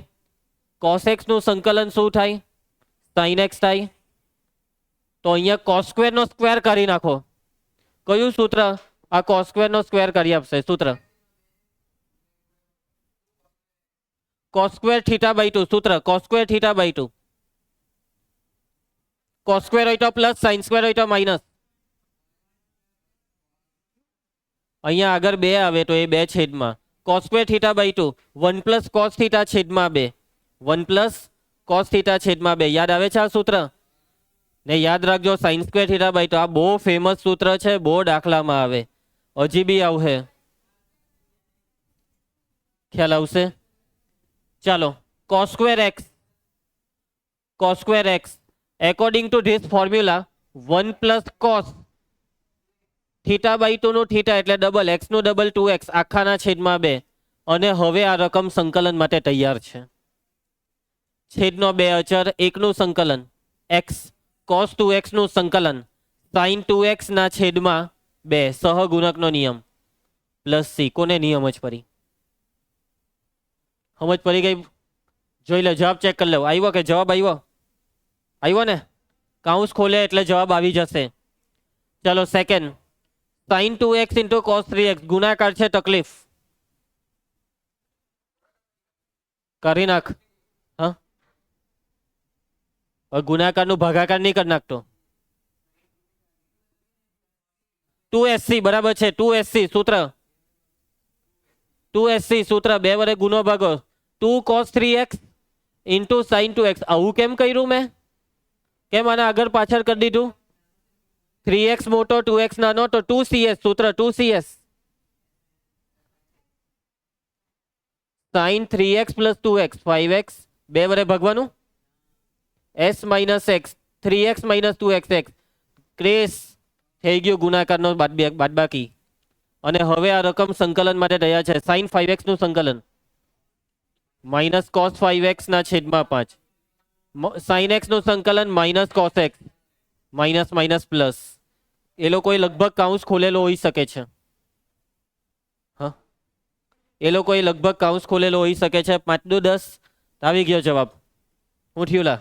Speaker 1: cos એક્સ નું સંકલન શું થાય? sin એક્સ થાય. તો અહીંયા cos સ્ક્વેર નો સ્ક્વેર કરી નાખો. કયું સૂત્ર આ cos સ્ક્વેર નો સ્ક્વેર કરી આપશે? સૂત્ર cos સ્ક્વેર થીટા બાય 2. સૂત્ર cos square theta by 2. cos square હોય તો પ્લસ, sin સ્ક્વેર હોય તો માઇનસ. અહીંયા આગળ 2 આવે તો એ 2 છેદમાં cos square theta by 2, 1 plus cos theta છેદમાં 2, 1 પ્લસ cos થીટા છેદમાં 2. યાદ આવે છે આ સૂત્ર? ને યાદ રાખજો sin સ્ક્વેર થીટા બાય 2, આ બહુ ફેમસ સૂત્ર છે, બહુ દાખલામાં આવે, હજી બી આવશે, ખ્યાલ આવશે. ચાલો, cos square x, cos square x according to this formula 1 plus cos theta by 2 નું થીટા એટલે ડબલ, એક્સ નું ડબલ 2x આખાના છેદમાં 2. અને હવે આ રકમ સંકલન માટે તૈયાર છે. છેદનો 2 અચર, 1 નું સંકલન x, cos 2x નું સંકલન sin 2x ના છેદમાં 2, સહગુણકનો નિયમ પ્લસ c. કોને નિયમ જ પડી? સમજ પડી ગઈ? જોઈ લો, જવાબ ચેક કરી લો. આવ્યો કે જવાબ આવ્યો? આવ્યો ને? કાઉન્સ ખોલે એટલે જવાબ આવી જશે. ચલો second, sin 2x into cos 3x ગુણાકાર છે, તકલીફ કરી નાખ. હા, ગુણાકારનું ભાગાકાર નહીં કરી નાખતો. 2sc બરાબર છે. 2sc સૂત્ર, 2sc સૂત્ર 2 વડે ગુનો ભાગો. 2 cos 3x into sin 2x. આવું કેમ કર્યું મેં? કેમ આને આગળ પાછળ કરી દીધું? 3x મોટો 2x નાનો તો 2cs. સૂત્ર 2cs sin 3x plus 2x 5x 2 વડે ભાગવાનું. s minus x 3x minus 2x x. Cress થઈ ગયું ગુણાકારનો બાદબાકી. અને હવે આ રકમ સંકલન માટે તૈયાર છે. sin 5x નું સંકલન માઇનસ cos 5x ના છેદમાં 5, sin x નું સંકલન minus cos x, minus minus plus. એ લોકોએ લગભગ કાઉન્સ ખોલેલો હોઈ શકે છે. હા, એ લોકોએ લગભગ કાઉન્સ ખોલેલો હોઈ શકે છે. 5 દુ 10 આવી ગયો જવાબ. હું થયું લા?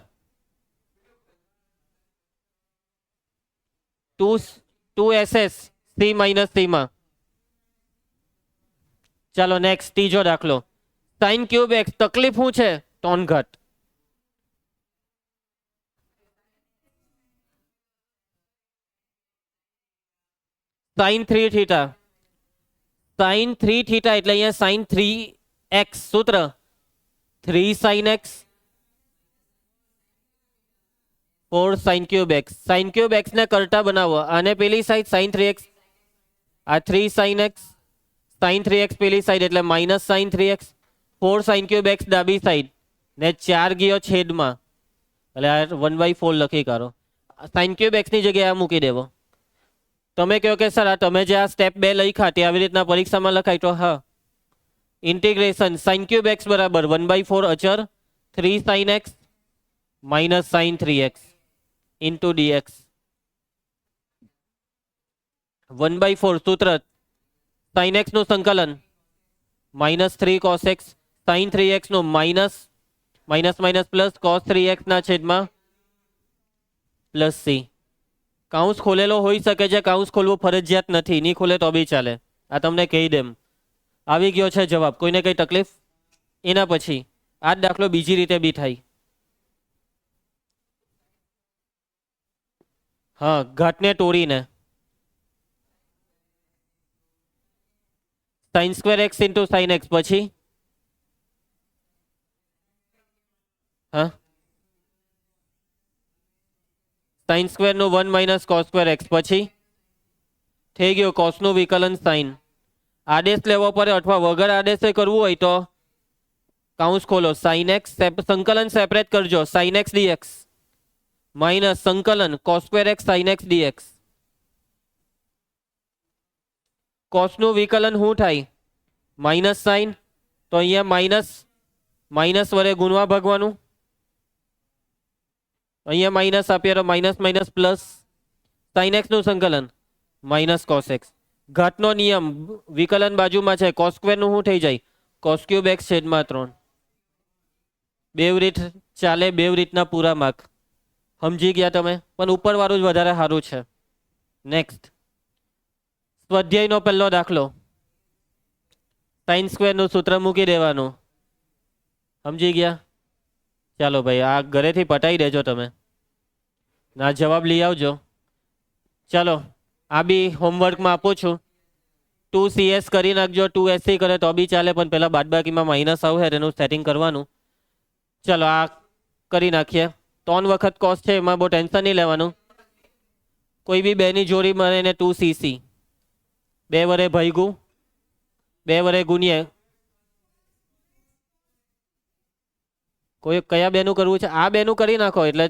Speaker 1: 2ss c માઇનસ c માં. ચાલો નેક્સ્ટ ત્રીજો દાખલો, sin ક્યુબ x. તકલીફ શું છે? 3 ઘાત. sin 3 થીટા, sin 3 થીટા એટલે અહીંયા sin 3x. સૂત્ર 3 sin x 4 sin cube x. sin cube x ને કરતા બનાવો. આને પેલી સાઈડ sin 3x, આ 3 sin x સાઇન 3x પેલી સાઈડ એટલે minus sine 3x, 4 sine cube x ડાબી સાઈડ ને 4 ગયો છેદમાં એટલે આ 1/4 લખી કાઢો. સાઇન ક્યુબ એક્સની જગ્યાએ આ મૂકી દેવો. તમે કહો કે સર આ તમે જે આ સ્ટેપ 2 લખ્યા તે આવી રીતના પરીક્ષામાં લખાય તો હા. ઇન્ટિગ્રેશન સાઇન ક્યુબ એક્સ બરાબર 1/4 અચર 3 sine x minus sine 3x into dx. 1/4 સૂત્ર સાઇન એક્સ નું સંકલન minus 3 cos x sign 3x નું minus minus minus plus cos 3x ના છેદમાં પ્લસ સી. કાઉન્સ ખોલેલો હોઈ શકે છે, કાઉન્સ ખોલવું ફરજિયાત નથી, નહીં ખોલે તો બી ચાલે. આ તમને કહી દેમ. આવી ગયો છે જવાબ. કોઈને કઈ તકલીફ? એના પછી આ જ દાખલો બીજી રીતે બી થાય. હા, ઘાટને તોડીને sign square x into sine x પછી હા સાઇન સ્ક્વેર નું 1 માઇનસ કોસ સ્ક્વેર એક્સ પછી થઈ ગયું કોસનું વિકલન સાઇન. આદેશ લેવો પડે અથવા વગર આદેશે કરવું હોય તો કાઉન્સ ખોલો સાઇન એક્સ સંકલન સેપરેટ કરજો સાઇન એક્સ ડીએક્સ માઇનસ સંકલન cos square x sine x dx. કોસનું વિકલન શું થાય? માઇનસ સાઇન તો અહીંયા માઇનસ માઇનસ વડે ગુણવા ભાગવાનું, અહીંયા માઇનસ આપીએ તો minus minus plus sine x નું સંકલન માઇનસ કોસ એક્સ. ઘાતનો નિયમ વિકલન બાજુમાં છે કોસ સ્ક્વેર નું શું થઈ જાય? કોસ ક્યુબ એક્સ છેદમાં 3. બેવ રીત ચાલે, બેવ રીતના પૂરા માર્ક. સમજી ગયા તમે? પણ ઉપરવાળું જ વધારે સારું છે. નેક્સ્ટ સ્વાધ્યાયનો પહેલો દાખલો. સાઇન સ્ક્વેર નું સૂત્ર મૂકી દેવાનું. સમજી ગયા? ચાલો ભાઈ આ ઘરેથી પટાઈ દેજો તમે. ના જવાબ લઈ આવજો. ચાલો આ બી હોમવર્કમાં આપું છું. 2CS કરી નાખજો. 2SC કરે તો બી ચાલે, પણ પહેલાં બાદબાકીમાં માઇનસ આવશે તેનું સેટિંગ કરવાનું. ચાલો આ કરી નાખીએ. 3 વખત કોસ છે, એમાં બહુ ટેન્શન નહીં લેવાનું. કોઈ બી બેની જોડી મળે ને 2CC 2 વડે ભાગ્યું 2 વડે ગુણીએ. કોઈ કયા બેનું કરવું છે? આ બેનું કરી નાખો એટલે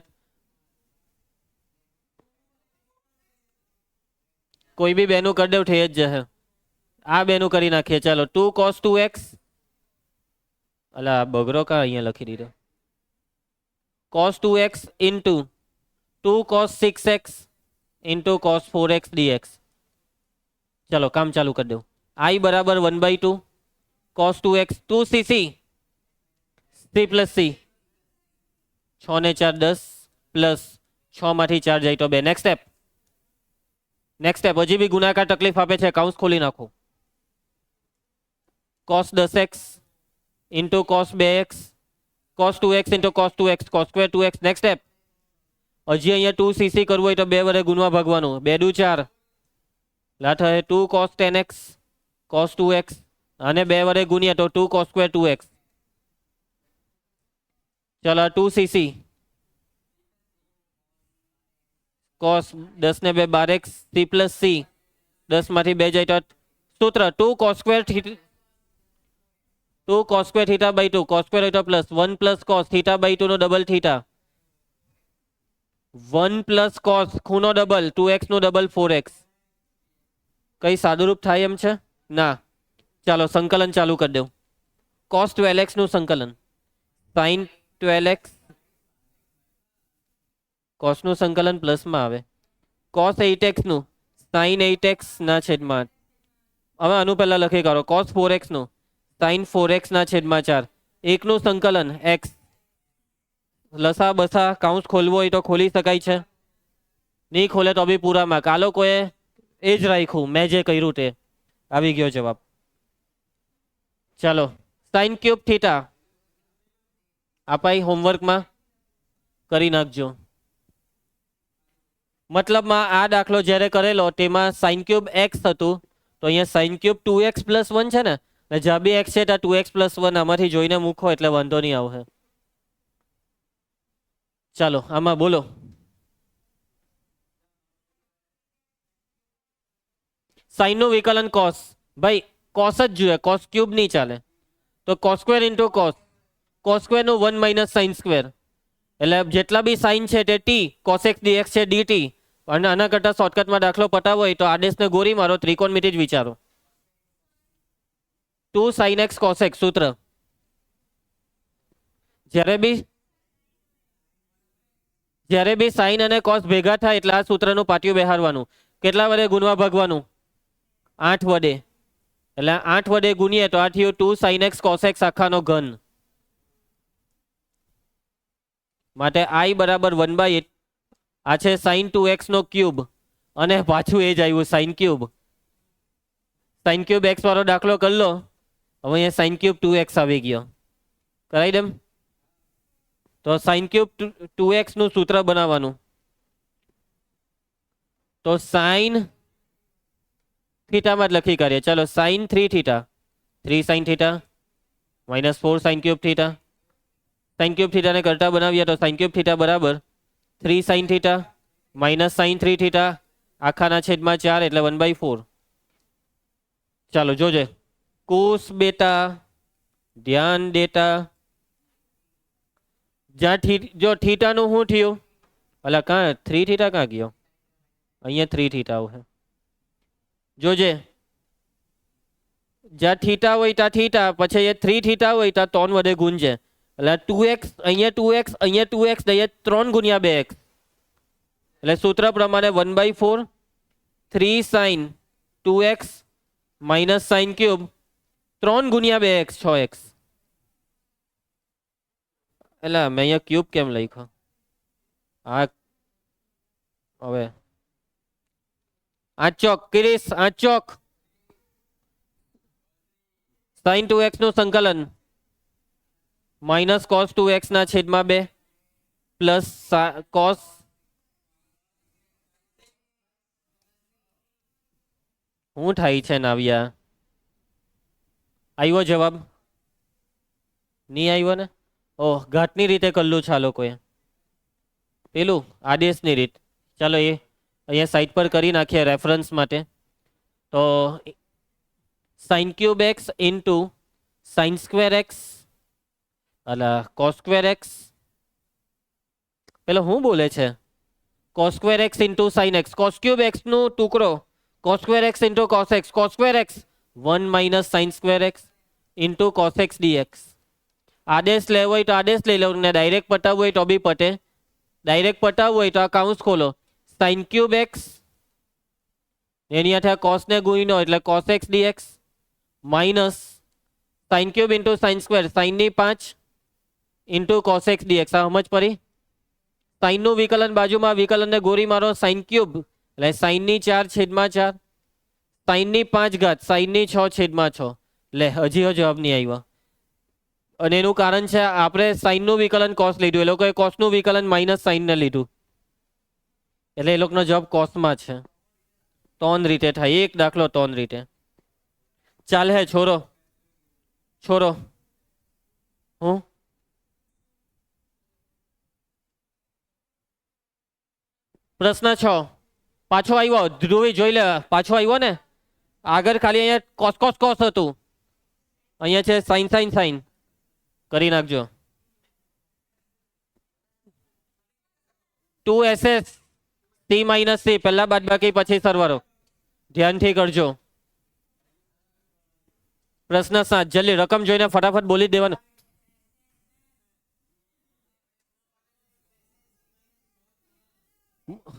Speaker 1: કોઈ બી બેનું કરી દેવ થઈ જ જશે. આ બેનું કરી નાખીએ. ચાલો 2 cos 2x અલા બગરો કા અહીંયા લખી દીધો. cos 2x into 2 cos 6x into cos 4x dx. ચાલો કામ ચાલુ કરી દઉં. I બરાબર 1/2 cos 2x 2cc c plus c 6 ને 4 10 પ્લસ 6 માંથી 4 જાય તો 2. નેક્સ્ટ સ્ટેપ હજી બી ગુણાકાર તકલીફ આપે છે. કાઉન્સ ખોલી નાખો. cos 10x into cos 2x cos 2x into cos 2x cos square 2x. Next step હજી અહીંયા 2cc કરવું હોય તો 2 વડે ગુણવા ભાગવાનું. 2 દુ 4 લાઠ 2 cos 10x cos 2x અને 2 વડે ગુણીએ તો 2 cos સ્ક્વેર 2x. ચાલો 2cc cos 10 ને 2 12x c પ્લસ c 10 માંથી 2 જાય તો સૂત્ર 2 cos square theta by 2 cos square હોય તો plus 1 plus cos theta by 2 નો ડબલ થીટા 1 પ્લસ cos ખૂનો ડબલ 2x નું ડબલ 4x. કઈ સાદુરૂપ થાય એમ છે? ના. ચાલો સંકલન ચાલુ કરી દઉં. cos 12x નું સંકલન sin 12x cos નું સંકલન પ્લસમાં આવે. cos 8x નું sin 8x ના છેદમાં. હવે આનું પહેલા લખી કાઢો. cos 4x નું sin 4x ના છેદમાં 4. એકનું સંકલન x. લસા બસા કાઉન્સ ખોલવો હોય તો ખોલી શકાય છે, નહીં ખોલે તો બી પૂરામાં. આ લોકોએ એ જ રાખ્યું મેં જે કર્યું તે. આવી ગયો જવાબ. ચાલો sin ક્યુબ થીટા આપાઈ હોમવર્કમાં કરી નાખજો. મતલબમાં આ દાખલો જ્યારે કરેલો તેમાં sin ક્યુબ x હતું તો અહીંયા sin ક્યુબ 2x પ્લસ 1 છે ને, જ્યાં બી x છે ત્યાં 2x પ્લસ 1 આમાંથી જોઈને મૂકો એટલે વાંધો નહીં આવે. ચાલો આમાં બોલો. સાઇન નું વિકલન cos. ભાઈ કોસ જ જોઈએ, કોસ ક્યુબ નહીં ચાલે. તો cos square into cos, cos સ્ક્વેરનું 1 માઇનસ સાઇન સ્ક્વેર, એટલે જેટલા બી સાઇન છે તે ટી, કોસ એક્સ ડીએક્સ છે ડીટી. અને આના કરતાં શોર્ટકટમાં દાખલો પટાવો હોય તો આદેશને ગોરી મારો, ત્રિકોણમિતિ જ વિચારો. 2 સાઇન એક્સ કોસ એક્સ સૂત્ર. જ્યારે બી સાઇન અને કોસ ભેગા થાય એટલે આ સૂત્રનું પાટિયું બેહારવાનું. કેટલા વડે ગુણવા ભાગવાનું? 8 વડે. એટલે 8 વડે ગુણીએ તો આ થયું 2 સાઇન એક્સ કોસ એક્સ આખાનો ઘન. માટે i બરાબર 1/8. આ છે સાઇન 2x નો ક્યુબ, અને પાછું એ જ આવ્યું sign cube. Sign cube x વાળો દાખલો કરી લો. હવે અહીંયા સાઇન ક્યુબ 2x આવી ગયો. કરાવી દેમ. તો સાઇન ક્યુબ 2x નું સૂત્ર બનાવવાનું. તો સાઇન થીટામાં જ લખી કાઢીએ. ચાલો sine 3 theta, 3 sine theta -4 sine cube theta. Sine cube થીટાને કરતા બનાવીએ તો સાઇન ક્યુબ થીટા બરાબર 3 sine theta minus sine 3 theta આખાના છેદમાં 4 એટલે 1/4. ચાલો જોજે. કોસ બેટા ધ્યાન દેતા. જ્યાં જો થીટાનું શું થયું? અલા કાં 3 થીટા કાં ગયો? અહીંયા 3 થીટા આવશે. જોજે, જ્યાં થીટા હોય ત્યાં થીટા, પછી એ 3 થીટા હોય ત્યાં 3 વડે ગુંજે. એટલે 2x, અહીંયા 2x, અહીંયા 2x, અહીંયા 3 ગુણ્યા 2x. એટલે સૂત્ર પ્રમાણે 1/4 3 sign 2x minus sine cube 3 ગુણ્યા 2x 6x. એટલે મેં અહીંયા ક્યુબ કેમ લખ્યો? આ હવે 8 ચોક કિરીશ, 8 ચોક સાઇન 2x નું સંકલન માઇનસ કોસ 2x ના છેદમાં 2 પ્લસ કોસ શું થાય છે નાવ્યા? આવ્યો જવાબ? નહીં આવ્યો ને? ઓહ, ઘાટની રીતે કરલું છે આ લોકોએ, પેલું આદેશની રીત. ચાલો એ અહીંયા સાઈડ પર કરી નાખીએ રેફરન્સ માટે. તો sine cube x into sine square x અલા કોસ સ્ક્વેર એક્સ, પેલો શું બોલે છે? Cos square x into sine x, cos cube x નું ટુકડો, cos square x into cos x, cos square x 1 minus sine square x into cos x dx. આદેશ લેવો હોય તો આદેશ લઈ લો, ને ડાયરેક્ટ પટાવવું હોય તો બી પટે. ડાયરેક્ટ પટાવવું હોય તો આ કાઉન્સ ખોલો. સાઇન ક્યુબ એક્સ એની હાથે કોસને ગુણીનો એટલે cos x dx minus sine cube into sine square, સાઇનની 5 ઇન્ટુ કોસ એક્સ ડીએક્સ. આ સમજ પડી? સાઇનનું વિકલન બાજુમાં, વિકલનને ગોરી મારો. સાઇન ક્યુબ એટલે સાઇનની 4 છેદમાં 4, સાઇનની 5 ઘાત સાઇનની 6 છેદમાં 6. લે હજી જવાબ નહીં આવ્યો. અને એનું કારણ છે આપણે સાઇનનું વિકલન કોસ લીધું, એ લોકોએ કોસનું વિકલન માઇનસ સાઇનને લીધું, એટલે એ લોકોનો જવાબ કોસમાં છે. 3 રીતે થાય એક દાખલો, 3 રીતે ચાલે. હે છોરો છોરો હું પ્રશ્ન 6 પાછો આવ્યો. ધ્રુવી જોઈ લે, પાછો આવ્યો ને. આગળ ખાલી અહીંયા કોસ કોસ કોસ હતું, અહીંયા છે સાઇન સાઇન સાઇન. કરી નાખજો. 2SS C માઇનસ C, પહેલા બાદબાકી પછી સરવાળો. ધ્યાનથી કરજો. પ્રશ્ન 7 જલ્દી રકમ જોઈને ફટાફટ બોલી દેવાનું.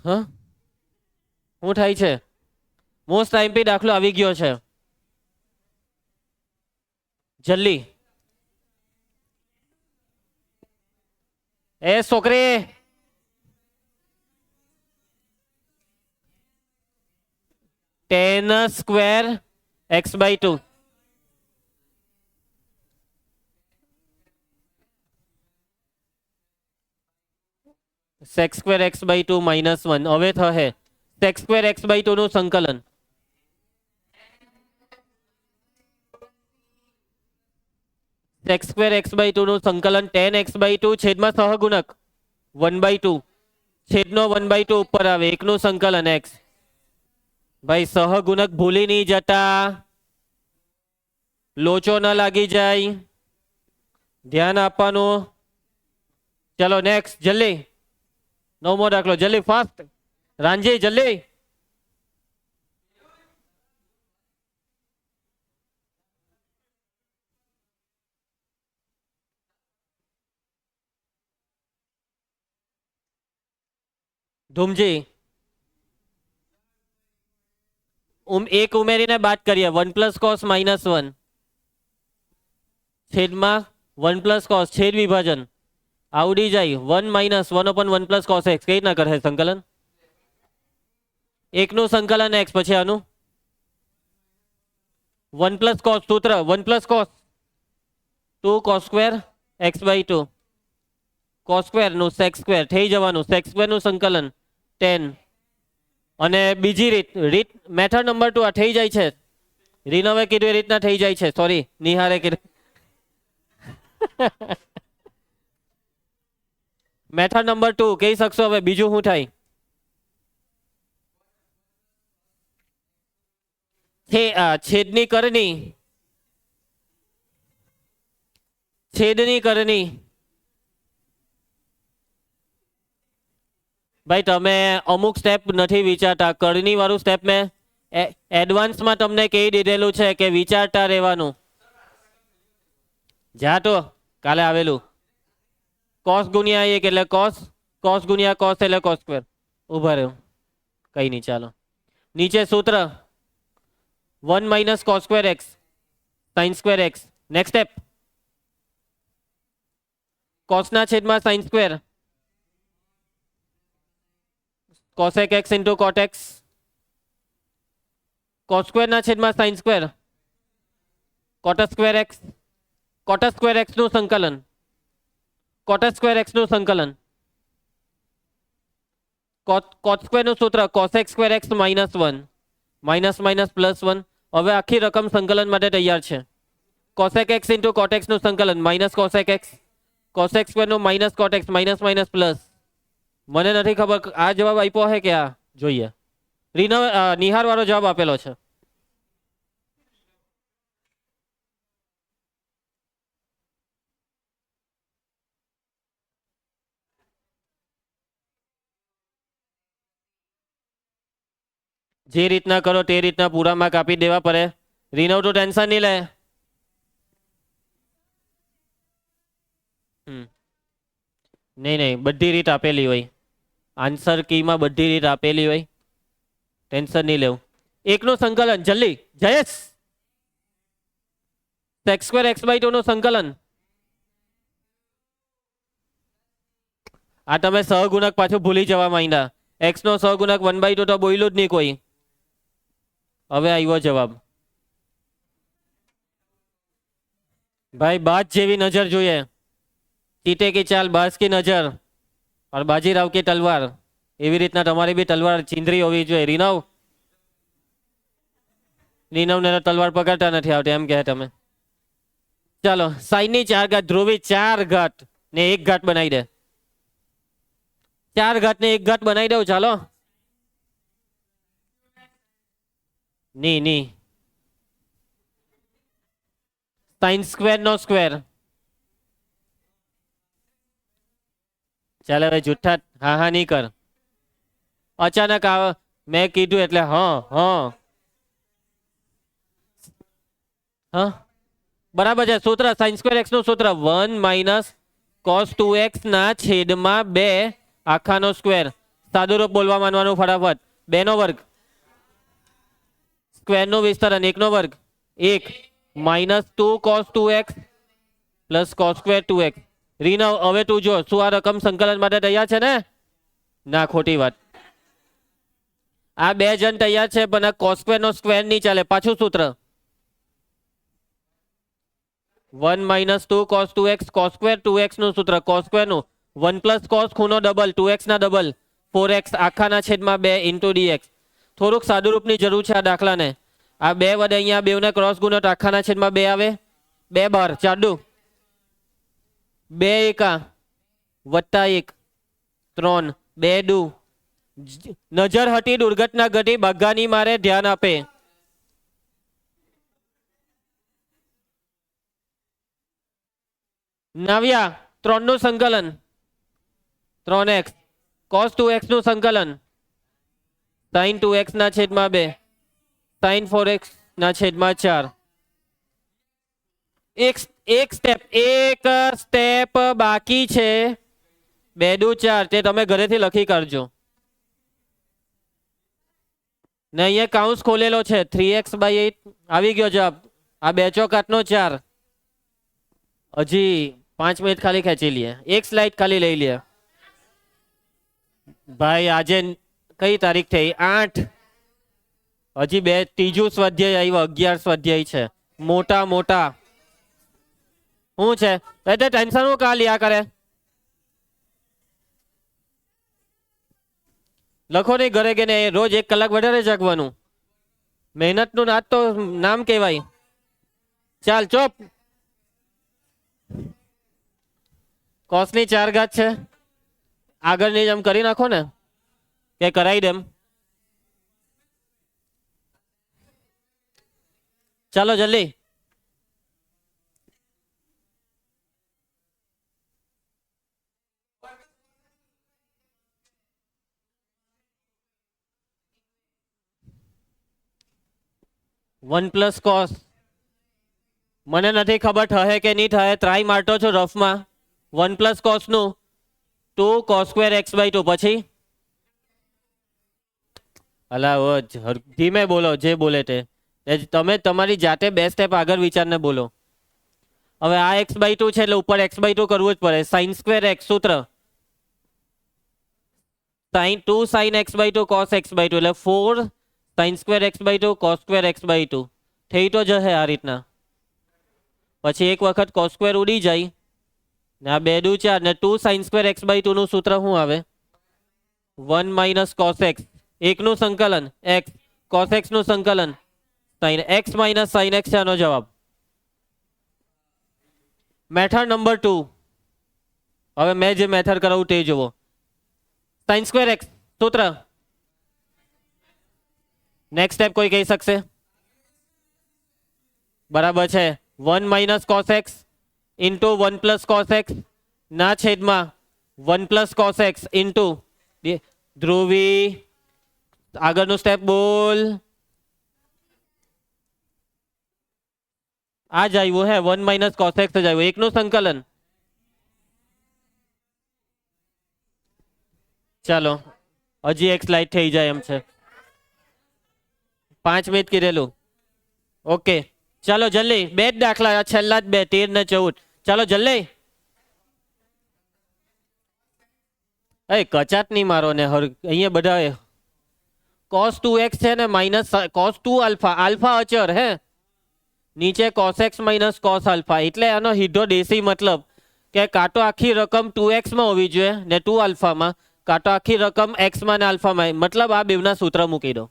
Speaker 1: હા શું થાય છે? મોસ્ટ આઈમ્પી દાખલો આવી ગયો છે. જલ્દી એ છોકરી, tan square x/2 sec square x/2 -1. હવે થશે sec સ્ક્વેર x/2 નું સંકલન. sec સ્ક્વેર x/2 નું સંકલન tan x/2 છેદમાં સહગુણક 1/2 છેદનો 1/2 ઉપર આવે, એકનું સંકલન x. ભાઈ સહગુણક ભૂલી નહીં જતા. લોચો ન લાગી જાય, ધ્યાન આપવાનું. ચલો નેક્સ્ટ, જલ્દી 9મો દાખલો, જલ્દી ફાસ્ટ. રાંજી જલ્દી. ધૂમજી એક ઉમેરીને બાદ કરીએ. 1 + cos -1 છેદમાં 1 + cos છેદ વિભાજન આવડી જાય. 1 - 1/1 + cos x કઈ રીતના કરે સંકલન? એકનું સંકલન x પછી આનું 1 + cos સૂત્ર 1 + cos 2 cos² x/2 cos² નું sec² થઈ જવાનું. sec² નું સંકલન 10. અને બીજી રીત મેથડ નંબર 2 આ થઈ જાય છે. રીનવે કીધું એ રીતના થઈ જાય છે. સોરી નિહારે કીધું. મેથડ નંબર 2 કહી શકશો હવે બીજું શું થાય? છેદની કરણી. ભાઈ તમે અમુક સ્ટેપ નથી વિચારતા. કરણી વાળું સ્ટેપ મેં એડવાન્સમાં તમને કહી દીધેલું છે કે વિચારતા રહેવાનું. જા તો કાલે આવેલું cos ગુણ્યા 1 એટલે cos ગુણ્યા cos એટલે cos². ઉભા રહ્યો કઈ નહીં. ચાલો નીચે સૂત્ર 1 - cos² x sin² x. Next step cosના છેદમાં sin². cosec x into cot x. cos² ના છેદમાં sin². cot² x. cot² x નું સંકલન. cot² x નું સંકલન. cot² નું સૂત્ર cosec² x -1 માઇનસ +1. હવે આખી રકમ સંકલન માટે તૈયાર છે. cosec x into cot x નું સંકલન -cosec x. cosec² નું -cot x માઇનસ પ્લસ. મને નથી ખબર આ જવાબ આપ્યો હે કે આ જોઈએ. નિહાર વાળો જવાબ આપેલો છે. જે રીતના કરો તે રીતના પૂરા માર્ક આપી દેવા પડે. રીનવ તો ટેન્શન નહીં લે. નહીં બધી રીત આપેલી હોય. આન્સર કીમાં બધી રીત આપેલી હોય. ટેન્શન નહીં લેવું. એકનું સંકલન જલ્દી જયેશ. sec² x/2 નું સંકલન. આ તમે સહગુણક પાછું ભૂલી જવા માંડ્યા. x નો સહગુણક 1/2 તો બોલ્યું જ નહીં કોઈ. હવે આવ્યો જવાબ. ભાઈ બાજ જેવી નજર જોઈએ. ચીતે કી ચાલ બાજ કી નજર और बाजीराव की तलवार. એવી રીતના તમારી બી તલવાર ચીંદરી હોવી જોઈએ. રીનવ ને તલવાર પકડતા નથી આવતી એમ કહે તમે. ચાલો સાઈન ની 4 ઘાત ધ્રુવી 4 ઘાત ને 1 ઘાત બનાવી દે. 4 ઘાત ને 1 ઘાત બનાવી દઉં. ચાલો ની sin² નો સ્ક્વેર. ચાલે હવે જુઠ્ઠા હા નહીં કર. અચાનક મેં કીધું એટલે બરાબર છે. સૂત્ર sin² x નું સૂત્ર 1 - cos 2x ના છેદમાં 2 આખાનો સ્ક્વેર. સાદુરૂપ બોલવા માંડવાનું ફટાફટ. 2 નો વર્ગ. સ્ક્વેર નું વિસ્તરણ 1 નો વર્ગ 1 -2 cos 2x + cos² 2x. રીનવ હવે તું જો શું આ રકમ સંકલન માટે તૈયાર છે ને? ના ખોટી વાત. આ 2 જણ તૈયાર છે પણ આ cos² નો સ્ક્વેર નહીં ચાલે. પાછું સૂત્ર 1 - 2 cos 2x cos² 2x નું સૂત્ર cos² નું 1 + cos ખૂણો ડબલ 2x ના ડબલ 4x આખાના છેદમાં 2 * dx. થોડુંક સાદુરૂપની જરૂર છે આ દાખલાને. આ 2 વડે અહીંયા 2 ને ક્રોસ ગુણો તો આખાના છેદમાં 2 આવે. 2 બાર 4 2 એકા +1 3 2 દુ. નજર હટી દુર્ઘટના ઘટી બગ્ગાની મારે ધ્યાન આપે. નવ્યા 3 નું સંકલન 3x cos 2x નું સંકલન sin 2x ના છેદમાં 2 sin 4x ના છેદમાં 4 એક સ્ટેપ બાકી છે 2 દુ 4 તે તમે ઘરેથી લખી કાઢજો ને અહીંયા કાઉન્સ ખોલેલો છે 3x/8 આવી ગયો જવાબ આ 2 ચોક 8 નો 4 હજી 5 મિનિટ ખાલી ખેંચી લઈએ એક સ્લાઇડ ખાલી લઈ લે ભાઈ આજે કઈ તારીખ થઈ 8 હજી ત્રીજું સ્વાધ્યાય આવ્યું 11 સ્વાધ્યાય છે મોટા મોટા શું છે એટલે ટેન્શન હું કા લ્યા કરે લખો નહીં ઘરે કે ને રોજ 1 કલાક વધારે જાગવાનું મહેનતનું નાત તો નામ કહેવાય ચાલ ચોપ કોસની 4 ઘાત છે આગળની જેમ કરી નાખો ને કે કરાવી દેમ ચાલો જલ્દી વન પ્લસ કોસ મને નથી ખબર થશે કે નહીં થાય ટ્રાય મારતો છો રફમાં 1 પ્લસ કોસનું 2 cos²x/2 પછી અલા ધીમે બોલો જે બોલે તે તમે તમારી જાતે 2 સ્ટેપ આગળ વિચારને બોલો હવે આ x/2 છે એટલે ઉપર x/2 કરવું જ પડે sin²x સૂત્ર 2 sin x/2 cos x/2 એટલે 4 sin²x/2 cos²x/2 થઈ તો જશે આ રીતના પછી એક વખત cos² ઉડી જાય ને આ 2 દુ 4 ને 2 sin²x/2 નું સૂત્ર શું આવે 1 - cos x 1 નું સંકલન x cos x નું સંકલન sin x - sin x છે આનો જવાબ મેથડ નંબર 2 હવે મેં જે મેથડ કરાવું તે જુઓ sin²x સૂત્ર નેક્સ્ટ સ્ટેપ કોઈ કહી શકશે બરાબર છે 1 - cos x into 1 plus cos x ના છેદમાં 1 plus cos x into Dhruvi આગળનું સ્ટેપ બોલ આ જ આવ્યું હે 1 - cos x જ આવ્યું 1 નું સંકલન ચાલો હજી એક સ્લાઇડ થઈ જાય એમ છે 5 મિનિટ કીધેલું ઓકે ચાલો જલ્દી 2 જ દાખલા છેલ્લા જ 2 13 ને 14 ચાલો જલ્દી કચાટ નહીં મારો ને અહીંયા બધા cos 2x છે ને માઇનસ cos 2 આલ્ફા આલ્ફા અચર હે નીચે cos x - cos આલ્ફા એટલે આનો સીધો દેશી મતલબ કે કાંટો આખી રકમ 2x માં હોવી જોઈએ ને 2 આલ્ફામાં કાંટો આખી રકમ x માં ને આલ્ફામાં મતલબ આ બેવના સૂત્ર મૂકી દો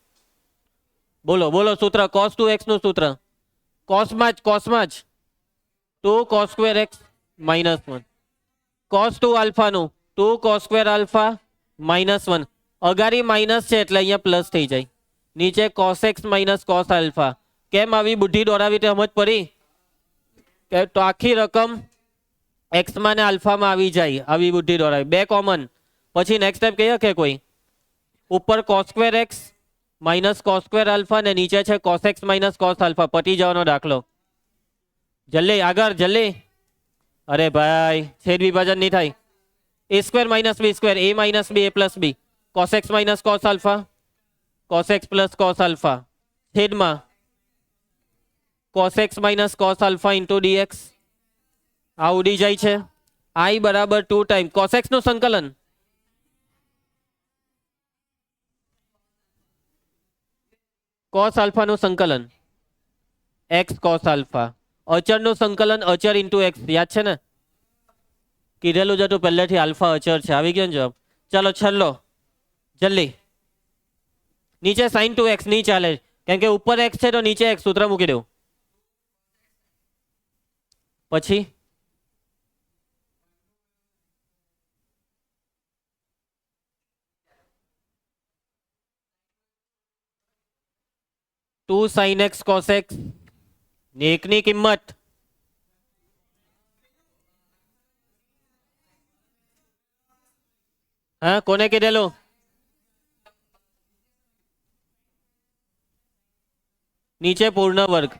Speaker 1: બોલો બોલો સૂત્ર cos 2x નું સૂત્ર કોસમાં જ 2 cos²x - 1 cos 2 આલ્ફાનું 2 cos² alpha -1 અગારી minus છે એટલે અહીંયા પ્લસ થઈ જાય નીચે cos x - cos આલ્ફા કેમ આવી બુદ્ધિ દોરાવી તે સમજ પડી કે તો આખી રકમ x માં ને આલ્ફામાં આવી જાય આવી બુદ્ધિ દોરાવી 2 કોમન પછી નેક્સ્ટ સ્ટેપ કહીએ કે કોઈ ઉપર cos²x - cos² આલ્ફા ને નીચે છે cos x - cos આલ્ફા પટી જવાનો દાખલો જલ્દી આગળ જલ્દી અરે ભાઈ છેદ વિભાજન નહીં થાય a² - b² a - b a + b cos x - cos alpha cos x + cos alpha છેદમાં cos x - cos alpha into dx આ ઉડી જાય છે i બરાબર 2 ટાઈમ cos x નું સંકલન cos આલ્ફા નું સંકલન x cos આલ્ફા અચર નું સંકલન અચર ઇન્ટુ x યાદ છે ને કીધેલું જ હતું પહેલેથી આલ્ફા અચર છે આવી ગયો ને જવાબ ચાલો છેલ્લો જલ્દી નીચે sin 2x નહીં ચાલે કેમ કે ઉપર x છે તો નીચે x સૂત્ર મૂકી દઉં પછી two sin x cos x એકની કિંમત હા, કોને કીધેલું? નીચે પૂર્ણ વર્ગ.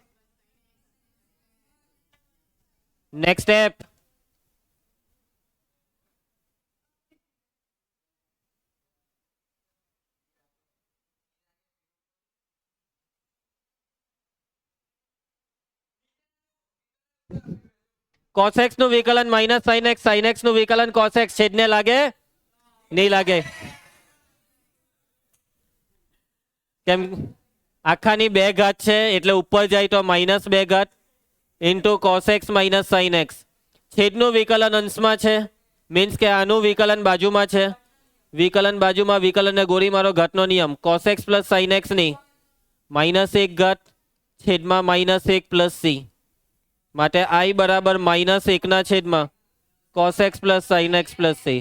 Speaker 1: Next step. કોસેક્સ નું વિકલન માઇનસ સાઇન એક્સ નું વિકલન કોસેક્સ છેદને લાગે? નહીં લાગે. કેમ? આખાની 2 ઘાત છે એટલે ઉપર જાય તો -2 ઘાત into cosec x minus sine x. છેદનું વિકલન અંશમાં છે, મીન્સ કે આનું વિકલન બાજુમાં છે. વિકલન બાજુમાં વિકલનને ગોળી મારો ઘાતનો નિયમ. કોસેક્સ પ્લસ સાઇન એક્સ ની -1 ઘાત છેદમાં -1 પ્લસ સી. માટે i બરાબર -1 ના છેદમાં cos x plus sine x plus C.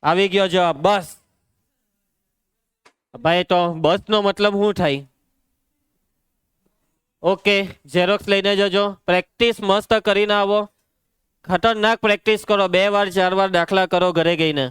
Speaker 1: આવી ગયો જવાબ. બસ ભાઈ, તો બસ નો મતલબ શું થાય? ઓકે, ઝેરોક્સ લઈને જજો. પ્રેક્ટિસ મસ્ત કરીને આવો. ખતરનાક પ્રેક્ટિસ કરો. 2 વાર 4 વાર દાખલા કરો ઘરે ગઈને.